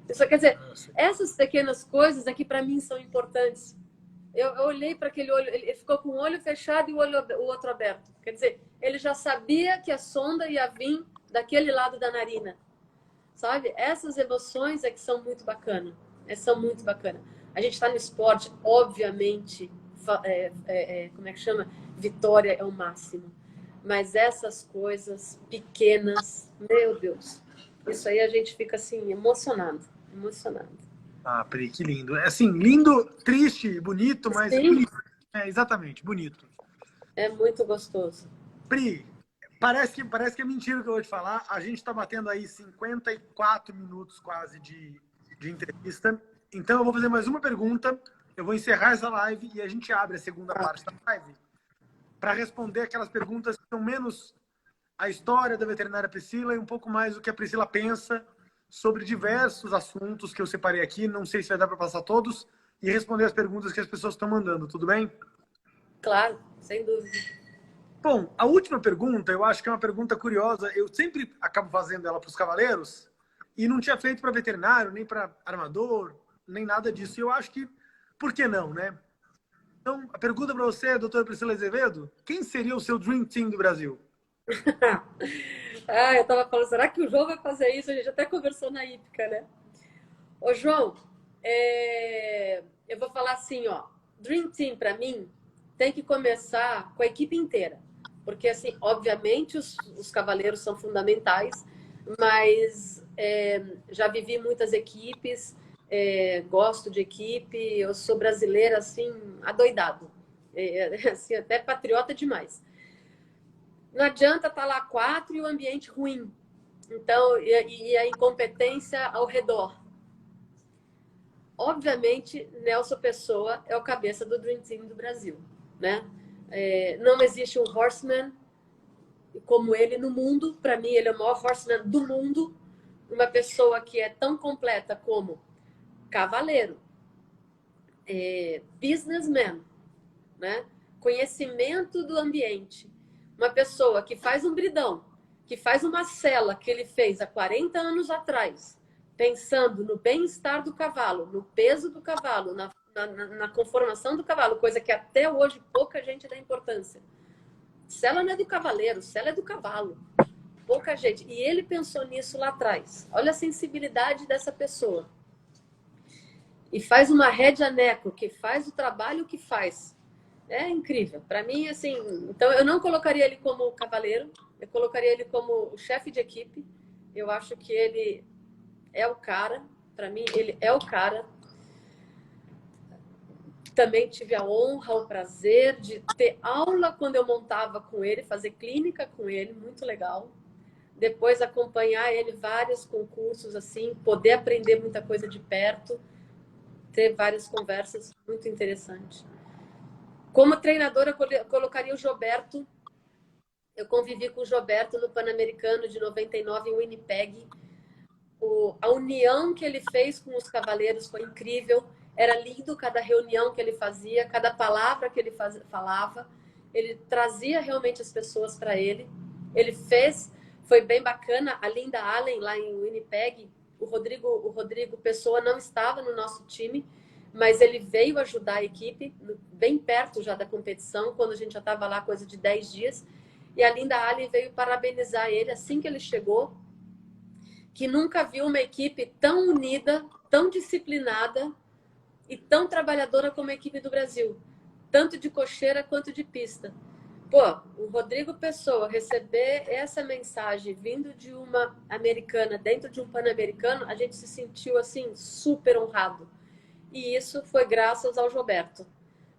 Isso quer dizer, essas pequenas coisas aqui para mim são importantes. Eu olhei para aquele olho, ele ficou com o olho fechado e o outro aberto. Quer dizer, ele já sabia que a sonda ia vir daquele lado da narina. Sabe? Essas emoções é que são muito bacanas. São muito bacanas. A gente está no esporte, obviamente, como é que chama? Vitória é o máximo. Mas essas coisas pequenas, meu Deus, isso aí a gente fica assim, emocionado. Ah, Pri, que lindo. É assim, lindo, triste, bonito, mas bonito. Exatamente, bonito. É muito gostoso. Pri, parece que é mentira o que eu vou te falar. A gente está batendo aí 54 minutos quase de entrevista. Então eu vou fazer mais uma pergunta. Eu vou encerrar essa live e a gente abre a segunda parte da live para responder aquelas perguntas que são menos a história da veterinária Priscila e um pouco mais o que a Priscila pensa sobre diversos assuntos que eu separei aqui. Não sei se vai dar para passar todos e responder as perguntas que as pessoas estão mandando. Tudo bem? Claro, sem dúvida. Bom, a última pergunta, eu acho que é uma pergunta curiosa. Eu sempre acabo fazendo ela para os cavaleiros e não tinha feito para veterinário, nem para armador, nem nada disso. E eu acho que, por que não, né? Então, a pergunta para você, doutora Priscila Azevedo, quem seria o seu Dream Team do Brasil? Eu tava falando, será que o João vai fazer isso? A gente até conversou na hípica, né? Ô, João, eu vou falar assim, ó. Dream Team, para mim, tem que começar com a equipe inteira. Porque, assim, obviamente, os cavaleiros são fundamentais, mas já vivi muitas equipes, gosto de equipe, eu sou brasileira, assim, adoidado. Assim, até patriota demais. Não adianta estar lá 4 e o ambiente ruim. Então, e a incompetência ao redor. Obviamente, Nelson Pessoa é o cabeça do Dream Team do Brasil, né? Não existe um horseman como ele no mundo. Para mim, ele é o maior horseman do mundo. Uma pessoa que é tão completa como cavaleiro, businessman, né? Conhecimento do ambiente. Uma pessoa que faz um bridão, que faz uma cela que ele fez há 40 anos atrás, pensando no bem-estar do cavalo, no peso do cavalo, na conformação do cavalo, coisa que até hoje pouca gente dá importância. Sela não é do cavaleiro, sela é do cavalo. Pouca gente. E ele pensou nisso lá atrás. Olha a sensibilidade dessa pessoa. E faz uma rédea neco, que faz o trabalho que faz. É incrível. Para mim, assim... Então, eu não colocaria ele como cavaleiro. Eu colocaria ele como o chefe de equipe. Eu acho que ele é o cara. Para mim, ele é o cara. Também tive a honra, o prazer de ter aula quando eu montava com ele, fazer clínica com ele, muito legal. Depois acompanhar ele vários concursos, assim, poder aprender muita coisa de perto, ter várias conversas, muito interessante. Como treinadora, eu colocaria o Gilberto. Eu convivi com o Gilberto no Pan-Americano de 99 em Winnipeg. A união que ele fez com os cavaleiros foi incrível. Era lindo cada reunião que ele fazia, cada palavra que ele falava. Ele trazia realmente as pessoas para ele. Ele fez, foi bem bacana. A Linda Allen, lá em Winnipeg, o Rodrigo Pessoa não estava no nosso time, mas ele veio ajudar a equipe, bem perto já da competição, quando a gente já estava lá coisa de 10 dias. E a Linda Allen veio parabenizar ele assim que ele chegou, que nunca viu uma equipe tão unida, tão disciplinada e tão trabalhadora como a equipe do Brasil, tanto de cocheira quanto de pista. Pô, o Rodrigo Pessoa receber essa mensagem vindo de uma americana dentro de um pan-americano, a gente se sentiu assim super honrado. E isso foi graças ao Gilberto.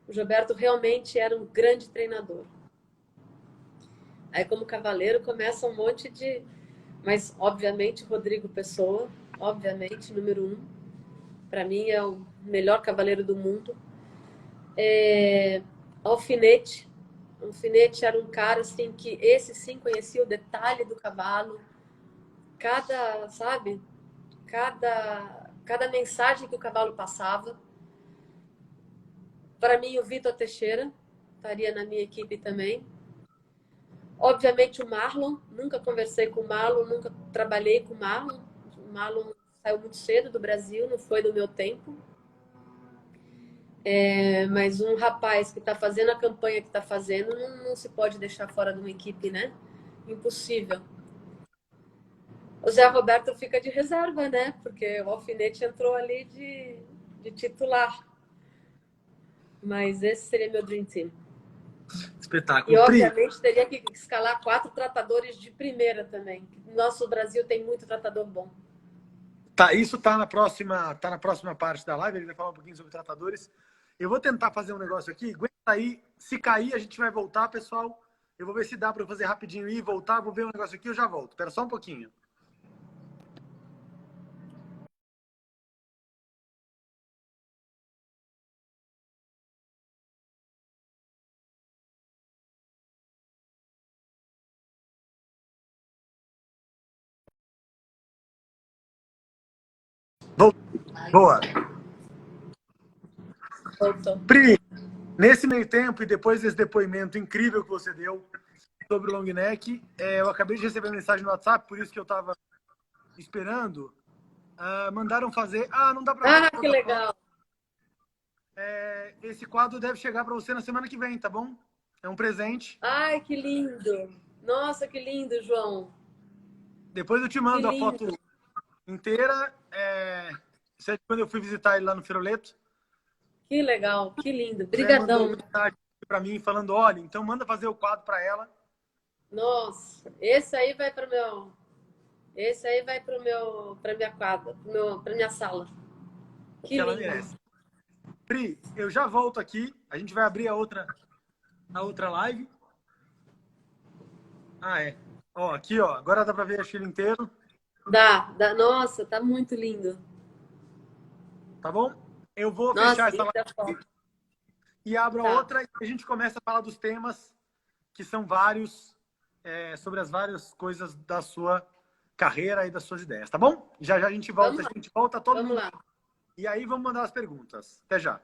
O Gilberto realmente era um grande treinador. Aí como cavaleiro começa um monte de... Mas, obviamente, Rodrigo Pessoa, obviamente, número 1. Para mim, é o melhor cavaleiro do mundo. Alfinete. Alfinete era um cara, assim, que esse sim conhecia o detalhe do cavalo. Sabe? Cada mensagem que o cavalo passava. Para mim, o Vitor Teixeira estaria na minha equipe também. Obviamente o Marlon, nunca conversei com o Marlon, nunca trabalhei com o Marlon. O Marlon saiu muito cedo do Brasil, não foi do meu tempo. Mas um rapaz que está fazendo a campanha que está fazendo, não se pode deixar fora de uma equipe, né? Impossível. O Zé Roberto fica de reserva, né? Porque o Alfinete entrou ali de titular. Mas esse seria meu Dream Team. Espetáculo. E, obviamente, teria que escalar 4 tratadores de primeira também. Nosso Brasil tem muito tratador bom. Tá, isso tá na próxima parte da live. Ele vai falar um pouquinho sobre tratadores. Eu vou tentar fazer um negócio aqui. Aguenta aí. Se cair, a gente vai voltar, pessoal. Eu vou ver se dá para fazer rapidinho e voltar. Vou ver um negócio aqui e eu já volto. Espera só um pouquinho. Boa. Voltou. Pri, nesse meio tempo e depois desse depoimento incrível que você deu sobre o long neck, eu acabei de receber mensagem no WhatsApp, por isso que eu estava esperando. Mandaram fazer... não dá para ver. Que legal. Esse quadro deve chegar para você na semana que vem, tá bom? É um presente. Ai, que lindo. Nossa, que lindo, João. Depois eu te mando a foto inteira. Isso é quando eu fui visitar ele lá no Firoleto. Que legal, que lindo. Obrigadão. Mandou mensagem para mim falando, olha, então manda fazer o quadro para ela. Nossa, esse aí vai para minha quadra, para minha sala. Que ela lindo. merece. Pri, eu já volto aqui. A gente vai abrir a outra live. Ó, aqui, ó. Agora dá para ver a Chile inteiro. Dá. Nossa, tá muito lindo. Tá bom? Eu vou fechar essa live e abro a outra e a gente começa a falar dos temas, que são vários, sobre as várias coisas da sua carreira e das suas ideias, tá bom? Já a gente volta, todo mundo. Vamos lá. E aí vamos mandar as perguntas. Até já.